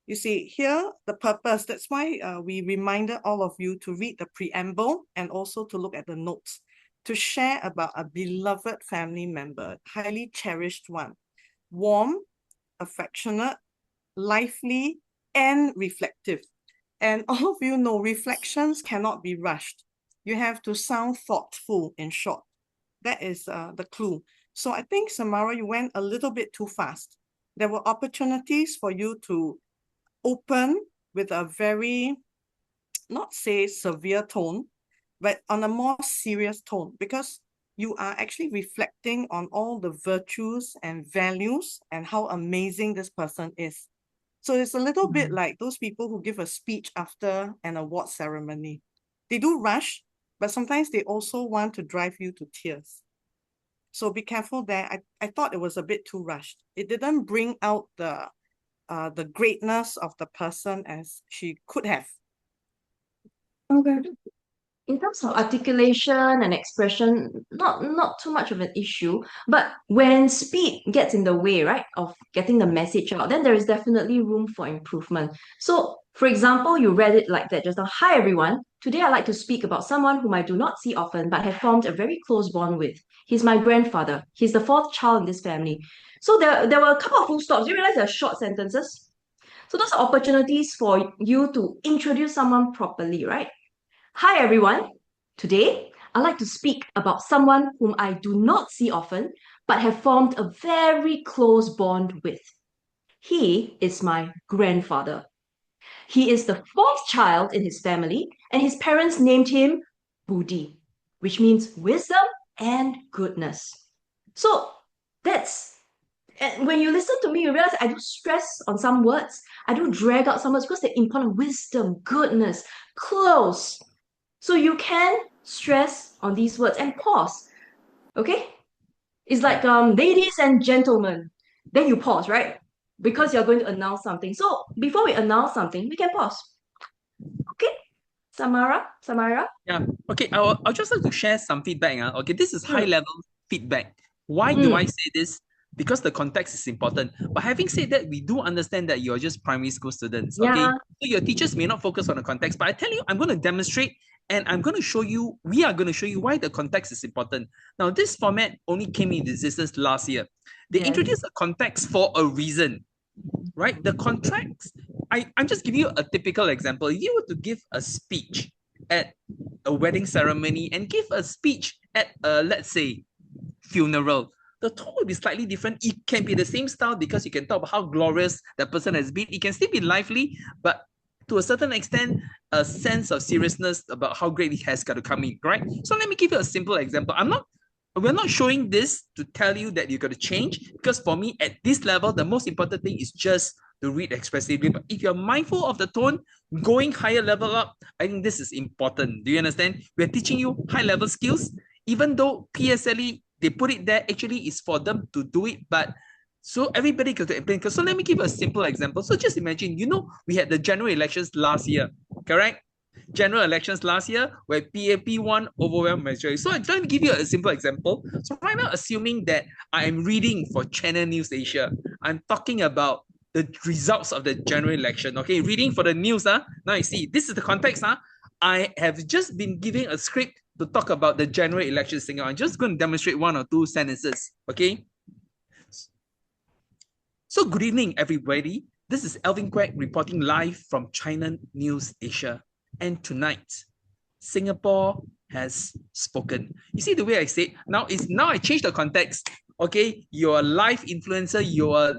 You see, here, the purpose, that's why we reminded all of you to read the preamble and also to look at the notes, to share about a beloved family member, highly cherished one, warm, affectionate, lively, and reflective. And all of you know reflections cannot be rushed. You have to sound thoughtful, in short. That is the clue. So I think, Samara, you went a little bit too fast. There were opportunities for you to open with a very, not say severe tone, but on a more serious tone, because you are actually reflecting on all the virtues and values and how amazing this person is. So it's a little bit like those people who give a speech after an award ceremony. They do rush, but sometimes they also want to drive you to tears. So be careful there. I thought it was a bit too rushed. It didn't bring out the greatness of the person as she could have. Okay. In terms of articulation and expression, not too much of an issue. But when speed gets in the way, right, of getting the message out, then there is definitely room for improvement. So, for example, you read it like that just now. Hi, everyone. Today I'd like to speak about someone whom I do not see often, but have formed a very close bond with. He's my grandfather. He's the fourth child in this family. So there were a couple of full stops. You realize they're short sentences. So those are opportunities for you to introduce someone properly, right? Hi everyone. Today, I'd like to speak about someone whom I do not see often, but have formed a very close bond with. He is my grandfather. He is the fourth child in his family, and his parents named him Buddhi, which means wisdom and goodness. So that's and when you listen to me, you realize I do stress on some words. I do drag out some words because they're important. Wisdom, goodness, close. So you can stress on these words and pause. Okay? It's like ladies and gentlemen. Then you pause, right? Because you're going to announce something. So before we announce something, we can pause. Okay? Samara? Yeah. Okay. I'll just like to share some feedback. Okay. This is high level feedback. Why do I say this? Because the context is important. But having said that, we do understand that you're just primary school students. Okay. Yeah. So your teachers may not focus on the context, but I tell you, I'm going to demonstrate and I'm going to show you, we are going to show you why the context is important. Now, this format only came into existence last year. They Yes. introduced a context for a reason, right? The contracts, I'm just giving you a typical example. If you were to give a speech at a wedding ceremony and give a speech at a, let's say, funeral, the tone will be slightly different. It can be the same style because you can talk about how glorious that person has been. It can still be lively, but to a certain extent, a sense of seriousness about how great it has got to come in, right? So let me give you a simple example. We're not showing this to tell you that you got to change, because for me, at this level, the most important thing is just to read expressively. But if you're mindful of the tone, going higher level up, I think this is important. Do you understand? We're teaching you high level skills, even though PSLE, they put it there, actually is for them to do it, but So everybody could explain. So let me give a simple example. So just imagine, we had the general elections last year, correct? General elections last year where PAP won overwhelming majority. So I'm trying to give you a simple example. So right now, assuming that I am reading for Channel News Asia, I'm talking about the results of the general election. Okay, reading for the news. Now you see, this is the context. I have just been giving a script to talk about the general election thing. I'm just going to demonstrate one or two sentences. Okay. So good evening, everybody. This is Alvin Quack reporting live from China News Asia. And tonight, Singapore has spoken. You see the way I say it? Now I change the context. Okay, you're a live influencer. You are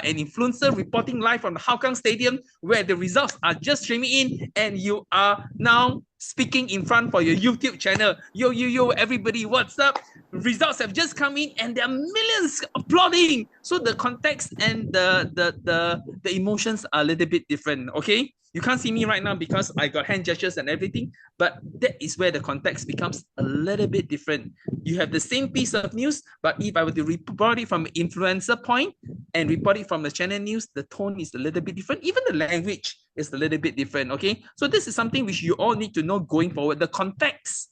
an influencer reporting live from the Hougang Stadium where the results are just streaming in, and you are now speaking in front for your YouTube channel. Yo, everybody, what's up? Results have just come in, and there are millions applauding. So the context and the emotions are a little bit different. Okay, you can't see me right now because I got hand gestures and everything, but that is where the context becomes a little bit different. You have the same piece of news, but if I were to report it from an influencer point and report it from the channel news, the tone is a little bit different. Even the language is a little bit different, okay? So this is something which you all need to know going forward. The context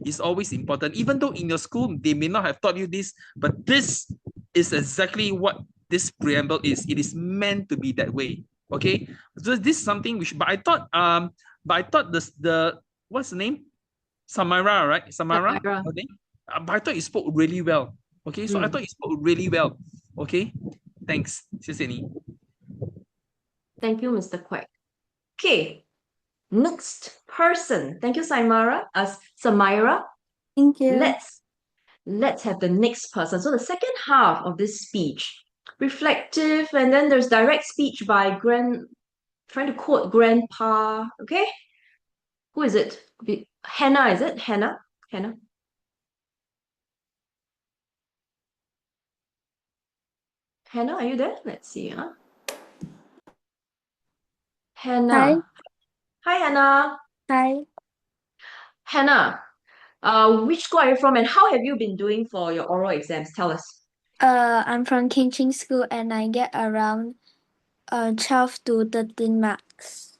is always important. Even though in your school, they may not have taught you this, but this is exactly what this preamble is. It is meant to be that way, okay? So this is something which, but I thought the what's the name? Samara, right? Samara. Okay. But I thought you spoke really well. Okay, so I thought you spoke really well. Okay, thanks. 谢谢你. Thank you, Mr. Quack. Okay, next person. Thank you, Samira. Samira. Thank you. Let's have the next person. So the second half of this speech, reflective, and then there's direct speech by trying to quote grandpa. Okay, who is it? Hannah, is it? Hannah? Hannah, are you there? Let's see. Hannah. Hi, Hannah. Hi. Hannah, which school are you from and how have you been doing for your oral exams? Tell us. I'm from King Ching School and I get around 12 to 13 marks.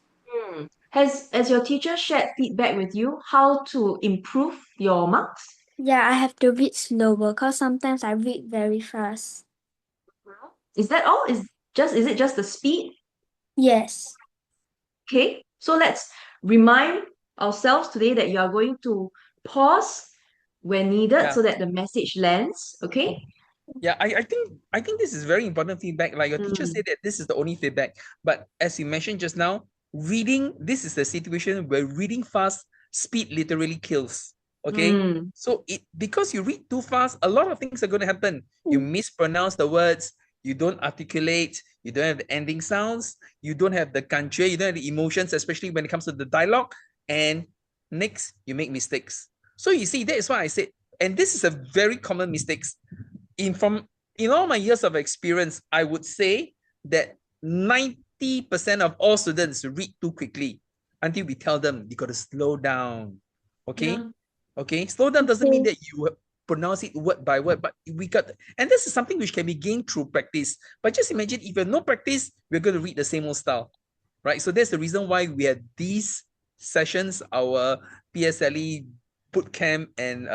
Has your teacher shared feedback with you how to improve your marks? Yeah, I have to read slower because sometimes I read very fast. Is that all? Is it just the speed? Yes. Okay, so let's remind ourselves today that you are going to pause when needed so that the message lands. Okay. Yeah, I think this is very important feedback. Like your teacher said that this is the only feedback. But as you mentioned just now, this is the situation where reading fast, speed literally kills. Okay. So because you read too fast, a lot of things are going to happen. You mispronounce the words, you don't articulate, you don't have the ending sounds, you don't have the kanjue, you don't have the emotions, especially when it comes to the dialogue. And next, you make mistakes. So you see, that is why I said, and this is a very common mistakes. In all my years of experience, I would say that 90% of all students read too quickly until we tell them you got to slow down. Okay? Yeah. Okay? Slow down doesn't mean that you pronounce it word by word, but and this is something which can be gained through practice. But just imagine if you have no practice, we're going to read the same old style, right? So that's the reason why we have these sessions, our PSLE bootcamp and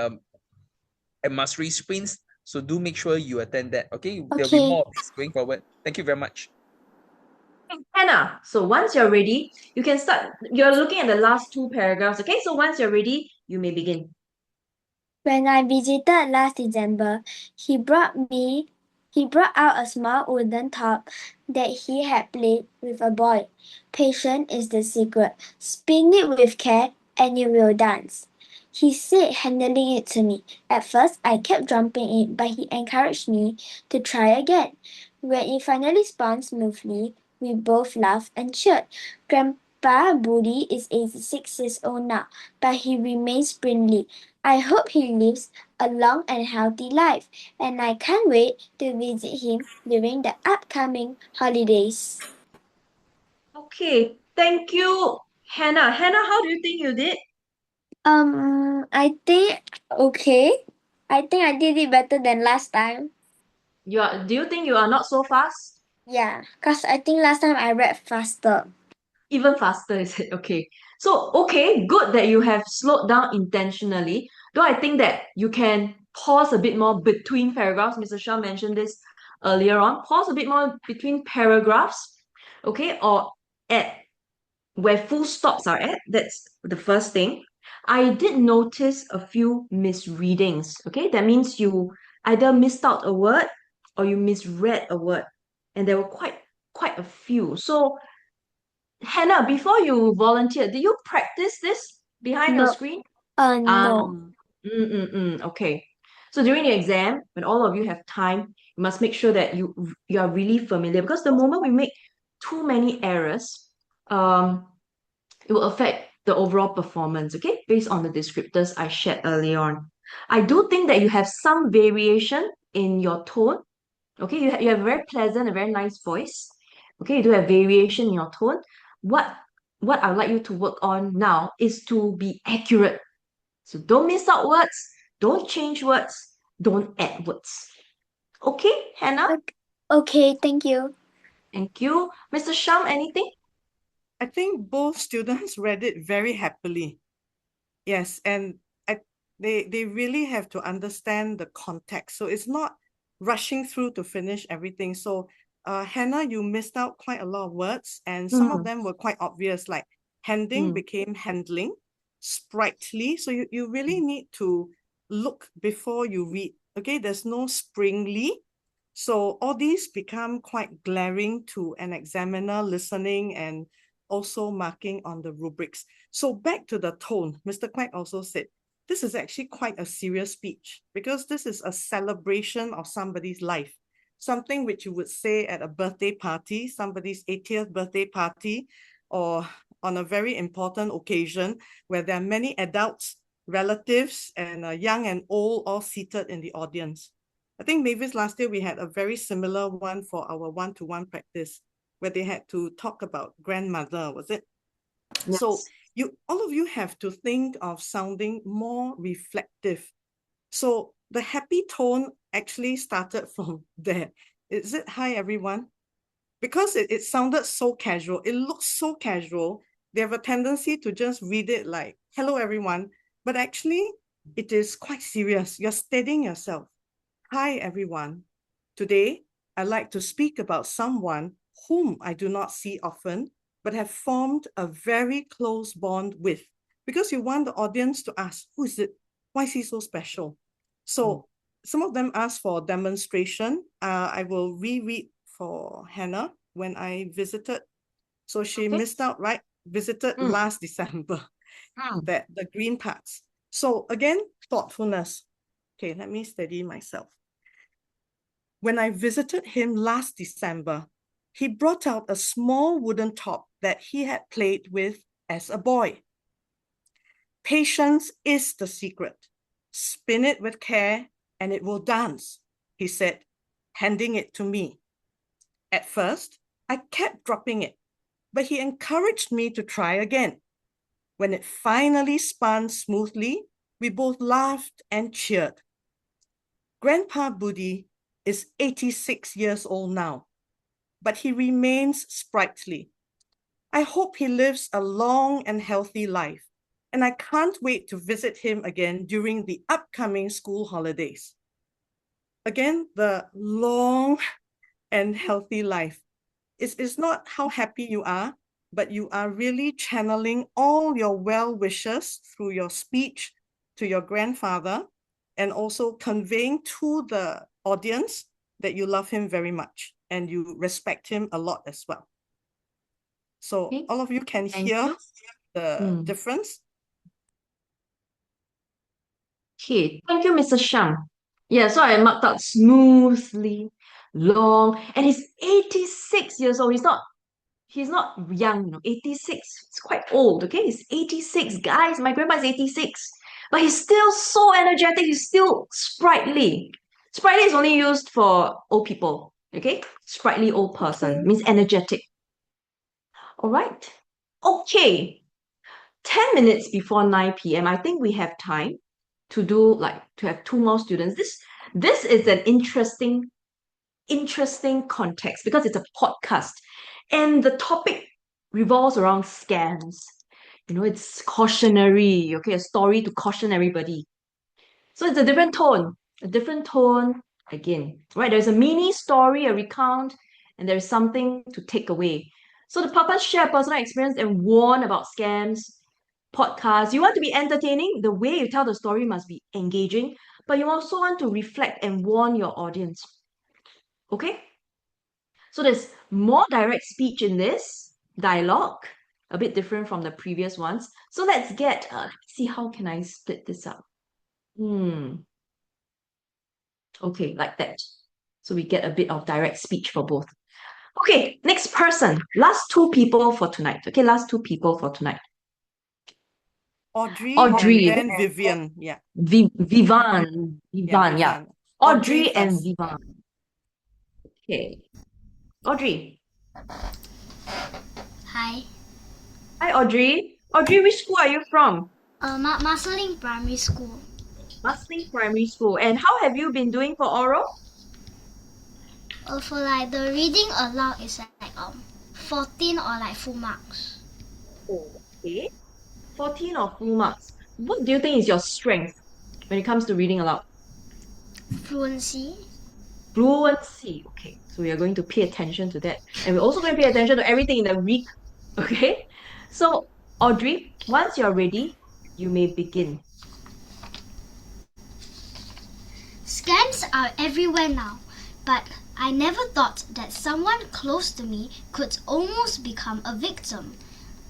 mastery sprints. So do make sure you attend that. Okay? There'll be more of this going forward. Thank you very much. Hannah, so once you're ready, you can start. You're looking at the last two paragraphs. Okay, so once you're ready, you may begin. When I visited last December, he brought out a small wooden top that he had played with a boy. Patience is the secret. Spin it with care and you will dance. He said, handing it to me. At first, I kept dropping it, but he encouraged me to try again. When it finally spun smoothly, we both laughed and cheered. Grandpa Budi is 86 years old now, but he remains friendly. I hope he lives a long and healthy life, and I can't wait to visit him during the upcoming holidays. Okay, thank you, Hannah. Hannah, how do you think you did? I think okay. I think I did it better than last time. Do you think you are not so fast? Yeah, because I think last time I read faster. Even faster, is it? Okay. So, okay, good that you have slowed down intentionally. Though I think that you can pause a bit more between paragraphs. Mr. Shah mentioned this earlier on. Pause a bit more between paragraphs, okay, or at where full stops are at. That's the first thing. I did notice a few misreadings, okay? That means you either missed out a word or you misread a word. And there were quite a few. So Hannah, before you volunteered, did you practice this behind your No, screen? no. Okay. So during the exam, when all of you have time, you must make sure that you are really familiar because the moment we make too many errors, um, it will affect the overall performance, okay, based on the descriptors I shared earlier on. I do think that you have some variation in your tone. Okay, you have a very pleasant, a very nice voice. Okay, you do have variation in your tone. What what I would like you to work on now is to be accurate. So don't miss out words, don't change words, don't add words. Okay, Hannah? Okay, thank you. Thank you. Mr. Sham, anything? I think both students read it very happily. Yes, and they really have to understand the context. So it's not rushing through to finish everything. So Hannah, you missed out quite a lot of words, and some of them were quite obvious, like handing became handling, sprightly. So you really need to look before you read. Okay, there's no springly. So all these become quite glaring to an examiner listening and also marking on the rubrics. So back to the tone, Mr. Quack also said, this is actually quite a serious speech because this is a celebration of somebody's life, something which you would say at a birthday party, somebody's 80th birthday party, or on a very important occasion where there are many adults, relatives, and young and old all seated in the audience. I think Mavis last year we had a very similar one for our one-to-one practice where they had to talk about grandmother, was it? Yes. So all of you have to think of sounding more reflective. So the happy tone actually started from there. Is it hi everyone? Because it sounded so casual, it looks so casual, they have a tendency to just read it like hello everyone, but actually it is quite serious. You're steadying yourself. Hi everyone. Today I'd like to speak about someone whom I do not see often, but have formed a very close bond with, because you want the audience to ask, who is it? Why is he so special? So some of them ask for demonstration. I will reread for Hannah when I visited. So she missed out, right? Visited last December, that the green parts. So again, thoughtfulness. Okay, let me steady myself. When I visited him last December, he brought out a small wooden top that he had played with as a boy. Patience is the secret. Spin it with care and it will dance, he said, handing it to me. At first, I kept dropping it, but he encouraged me to try again. When it finally spun smoothly, we both laughed and cheered. Grandpa Budi is 86 years old now, but he remains sprightly. I hope he lives a long and healthy life, and I can't wait to visit him again during the upcoming school holidays. Again, the long and healthy life. It's not how happy you are, but you are really channeling all your well wishes through your speech to your grandfather, and also conveying to the audience that you love him very much and you respect him a lot as well. So all of you can hear the difference. Okay, thank you, Mr. Shang. Yeah, so I marked out smoothly, long, and he's 86 years old. He's not young, 86. It's quite old, okay? He's 86. Guys, my grandpa's 86. But he's still so energetic. He's still sprightly. Sprightly is only used for old people, okay? Sprightly old person means energetic. All right. Okay. 10 minutes before 9 p.m., I think we have time to have two more students. This is an interesting interesting context because it's a podcast and the topic revolves around scams. You know, it's cautionary, okay, a story to caution everybody. So it's a different tone again, right? There's a mini story, a recount, and there's something to take away. So the purpose, share personal experience and warn about scams, podcast. You want to be entertaining, the way you tell the story must be engaging, but you also want to reflect and warn your audience. Okay? So there's more direct speech in this dialogue, a bit different from the previous ones. So let's see how can I split this up. Okay, like that. So we get a bit of direct speech for both. Okay, next person. Last two people for tonight. Okay, last two people for tonight. Audrey, Audrey. and then Vivian. Yeah. Vivan. Yeah. Audrey and first. Vivan. Okay. Audrey. Hi. Hi, Audrey. Audrey, which school are you from? Marceline Primary School. Marceline Primary School. And how have you been doing for oral? For like the reading aloud is like 14 or like full marks. Okay. 14 or full marks. What do you think is your strength when it comes to reading aloud? Fluency. Fluency. Okay, so we are going to pay attention to that. And we're also going to pay attention to everything in the week. Okay? So, Audrey, once you're ready, you may begin. Scams are everywhere now, but I never thought that someone close to me could almost become a victim.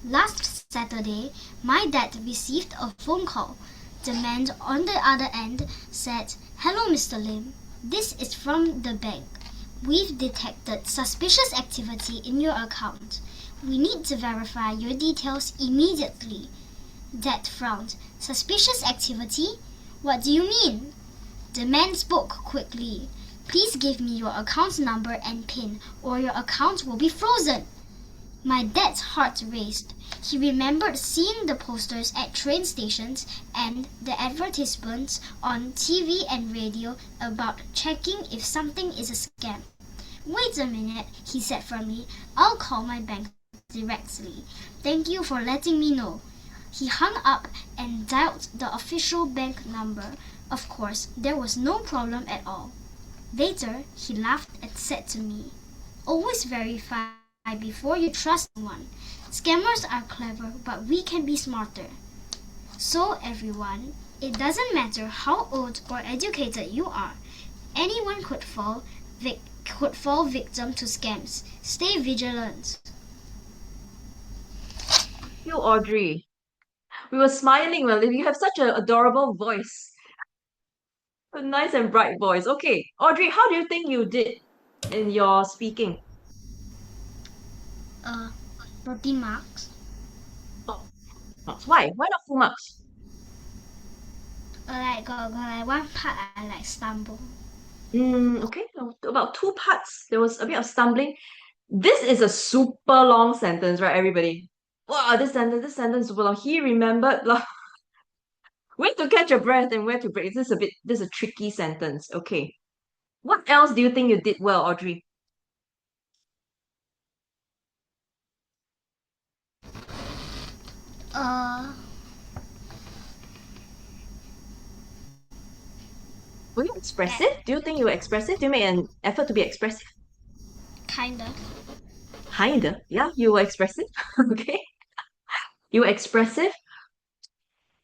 Last Saturday, my dad received a phone call. The man on the other end said, "Hello, Mr. Lim. This is from the bank. We've detected suspicious activity in your account. We need to verify your details immediately." Dad frowned. "Suspicious activity? What do you mean?" The man spoke quickly. "Please give me your account number and PIN or your account will be frozen." My dad's heart raced. He remembered seeing the posters at train stations and the advertisements on TV and radio about checking if something is a scam. "Wait a minute," he said firmly. "I'll call my bank directly. Thank you for letting me know." He hung up and dialed the official bank number. Of course, there was no problem at all. Later, he laughed and said to me, "Always verify before you trust someone. Scammers are clever, but we can be smarter." So everyone, it doesn't matter how old or educated you are. Anyone could fall victim to scams. Stay vigilant. You, Audrey. We were smiling. Well, you have such an adorable voice. A nice and bright voice. Okay, Audrey, how do you think you did in your speaking? 14 marks. Oh, marks. Why? Why not full marks? Like one part I like stumble. Okay, so about two parts. There was a bit of stumbling. This is a super long sentence, right, everybody? Wow, this sentence is super long. He remembered when to catch your breath and where to break. This is a tricky sentence. Okay. What else do you think you did well, Audrey? Were you expressive? Do you think you were expressive? Do you make an effort to be expressive? Kinda. Kinda. Yeah, you were expressive. Okay. You were expressive.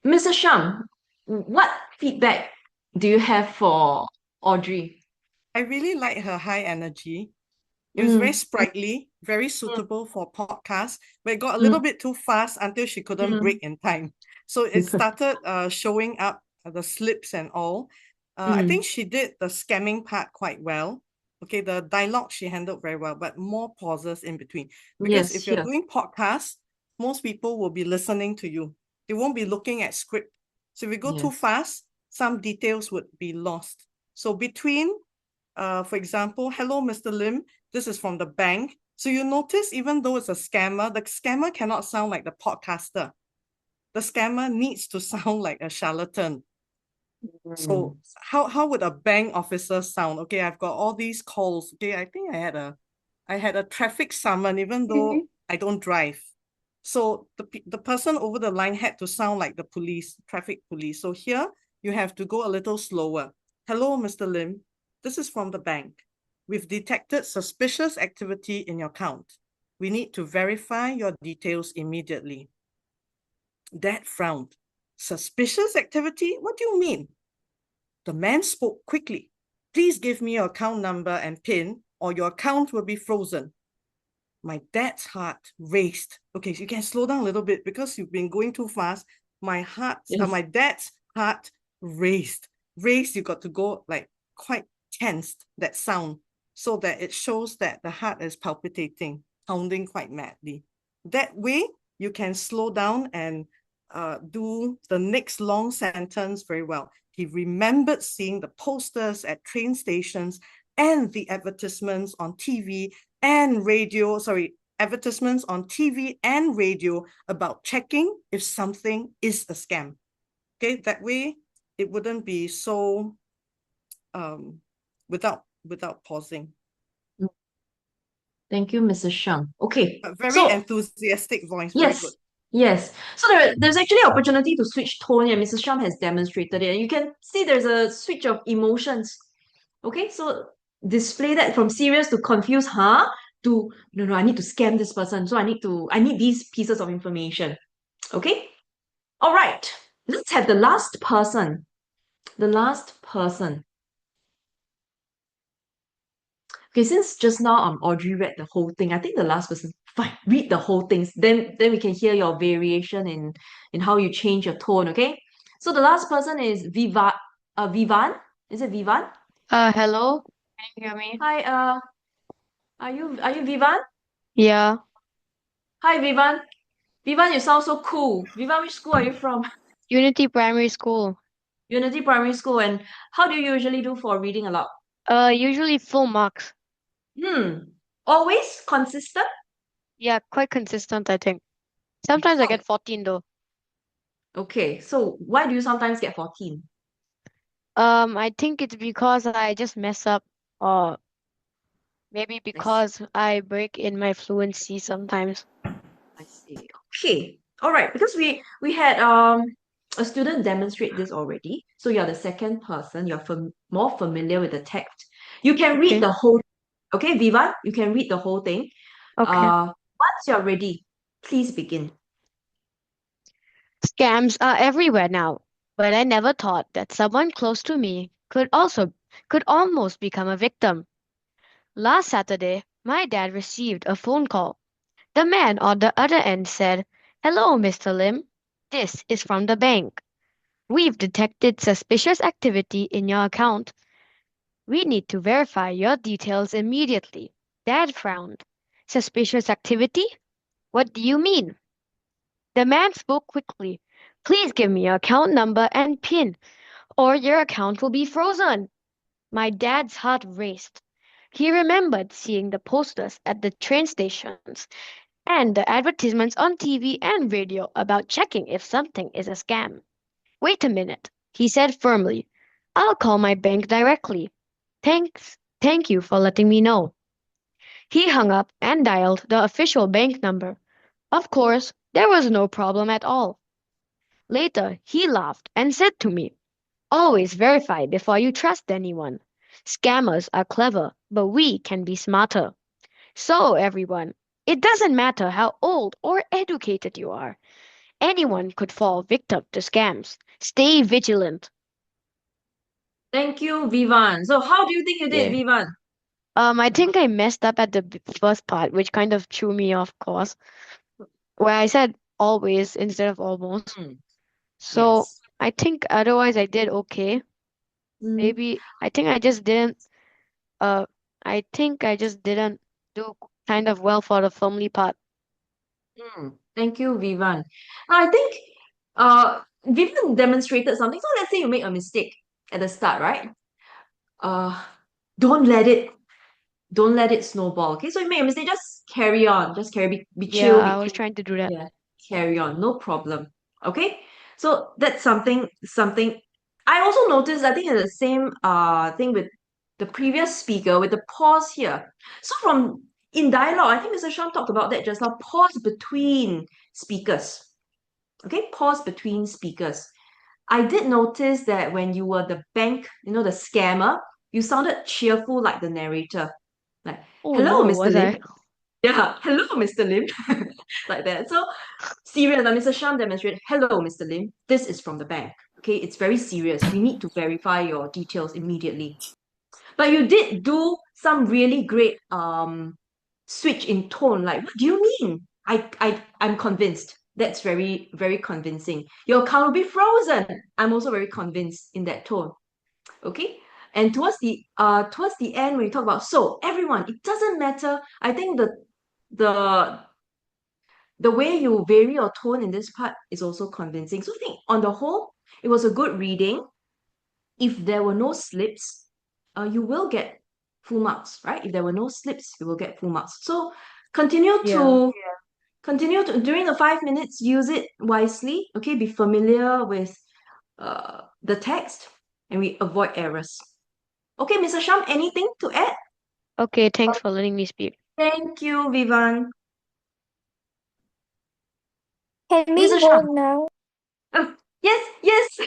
Mr. Shang, what feedback do you have for Audrey? I really like her high energy. It was very sprightly, very suitable for podcast, but it got a little bit too fast until she couldn't break in time. So it started showing up the slips and all. I think she did the scamming part quite well. Okay, the dialogue she handled very well, but more pauses in between. Because if you're doing podcasts, most people will be listening to you. They won't be looking at script. So if you go too fast, some details would be lost. So between, for example, "Hello, Mr. Lim, this is from the bank." So you notice, even though it's a scammer, the scammer cannot sound like the podcaster. The scammer needs to sound like a charlatan. So how would a bank officer sound? Okay, I've got all these calls. Okay, I think I had a traffic summon, even though I don't drive. So the person over the line had to sound like the police, traffic police. So here you have to go a little slower. Hello, Mr. Lim. This is from the bank. We've detected suspicious activity in your account. We need to verify your details immediately. Dad frowned. Suspicious activity? What do you mean? The man spoke quickly. Please give me your account number and PIN, or your account will be frozen. My dad's heart raced. Okay, so you can slow down a little bit because you've been going too fast. My dad's heart raced. Raced, you got to go like quite tensed, that sound, so that it shows that the heart is palpitating, pounding quite madly. That way, you can slow down and do the next long sentence very well. He remembered seeing the posters at train stations and the advertisements on TV and radio, advertisements on TV and radio about checking if something is a scam. Okay, that way it wouldn't be so without pausing. Thank you, Mrs. Shang. Okay, A very so enthusiastic voice, very yes, good. yes. So there's actually opportunity to switch tone, and Mrs. Sham has demonstrated it. And you can see there's a switch of emotions. Okay, so display that from serious to confused, to no, I need to scam this person. So I need these pieces of information. Okay? All right. Let's have the last person. The last person. Okay, since just now Audrey read the whole thing, I think the last person, fine, read the whole thing. Then we can hear your variation in how you change your tone, okay? So the last person is Vivan. Is it Vivan? Hello, can you hear me? Hi, are you Vivan? Yeah, Hi, Vivan. Vivan, you sound so cool. Vivan, which school are you from? Unity Primary School. Unity Primary School. And how do you usually do for reading aloud? Usually full marks. Always consistent? Yeah, quite consistent, I think. Sometimes I get 14 though. Okay, so why do you sometimes get 14? I think it's because I just mess up, or maybe because I break in my fluency sometimes. I see. Okay. All right. Because we had a student demonstrate this already. So you're the second person. You're more familiar with the text. You can read Okay. the whole. Okay, Viva, you can read the whole thing. Okay. Once you're ready, please begin. Scams are everywhere now, but I never thought that someone close to me could almost become a victim. Last Saturday, my dad received a phone call. The man on the other end said, "Hello, Mr. Lim. This is from the bank. We've detected suspicious activity in your account. We need to verify your details immediately." Dad frowned. "Suspicious activity? What do you mean?" The man spoke quickly. "Please give me your account number and PIN, or your account will be frozen." My dad's heart raced. He remembered seeing the posters at the train stations and the advertisements on TV and radio about checking if something is a scam. "Wait a minute," he said firmly. "I'll call my bank directly. Thank you for letting me know." He hung up and dialed the official bank number. Of course, there was no problem at all. Later, he laughed and said to me, "Always verify before you trust anyone. Scammers are clever, but we can be smarter." So, everyone, it doesn't matter how old or educated you are. Anyone could fall victim to scams. Stay vigilant. Thank you, Vivan. So how do you think you did, Yeah. Vivan? I think I messed up at the first part, which kind of threw me off course, where I said always instead of almost. So Yes. I think otherwise I did okay. Maybe I think I just didn't do kind of well for the firmly part. Thank you, Vivan. Now, I think Vivan demonstrated something. So let's say you make a mistake at the start, right? Uh, don't let it snowball. Okay, so you make a mistake, just carry on. Just be Yeah, chill, I was trying to do that. yeah, carry on, no problem. Okay, so that's something I also noticed, I think it's the same thing with the previous speaker with the pause here. So in dialogue, I think Mr. Sham talked about that just now, pause between speakers. Okay, pause between speakers. I did notice that when you were the bank, the scammer, you sounded cheerful like the narrator. Like, Oh hello, no, Mr. was Lim. I? Yeah, hello, Mr. Lim. Like that. So serious. Mr. Sham demonstrated, hello, Mr. Lim. This is from the bank. Okay, it's very serious. We need to verify your details immediately. But you did do some really great switch in tone. Like, what do you mean? I'm convinced. That's very, very convincing. Your account will be frozen. I'm also very convinced in that tone. Okay. And towards the end, when you talk about, so everyone, it doesn't matter. I think the the way you vary your tone in this part is also convincing. So I think on the whole, it was a good reading. If there were no slips, you will get full marks, right? If there were no slips, you will get full marks. So continue Yeah. to during the 5 minutes, use it wisely. Okay, be familiar with the text, and we avoid errors. Okay, Mr. Sham, anything to add? Okay, thanks for letting me speak. Thank you, Vivan. Can we Mr. go Sham. now? Yes.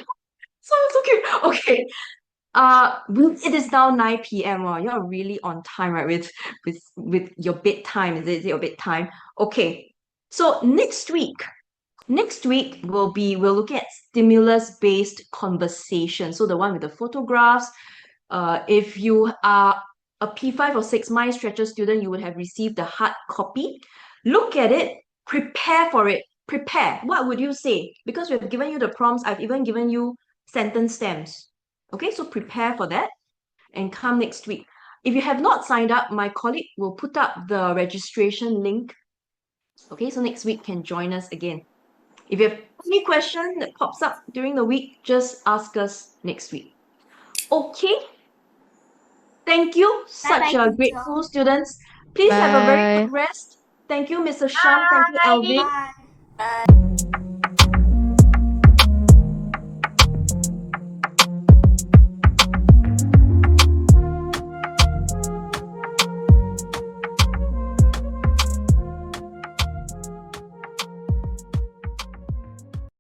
So cute. Okay. It is now 9 p.m. Wow, you're really on time, right? With your bedtime. Is it your bedtime? Okay. So next week we'll look at stimulus-based conversation. So the one with the photographs. If you are a P5 or 6 Mind Stretcher student, you would have received the hard copy. Look at it, prepare for it. Prepare. What would you say? Because we have given you the prompts, I've even given you sentence stems. Okay, so prepare for that and come next week. If you have not signed up, my colleague will put up the registration link. Okay, so next week can join us again. If you have any question that pops up during the week, just ask us next week. Okay. Thank you. Such Bye-bye, a teacher. grateful students. Please have a very Bye. good rest. Thank you, Mr. Sham. Thank you, Alvin. Bye.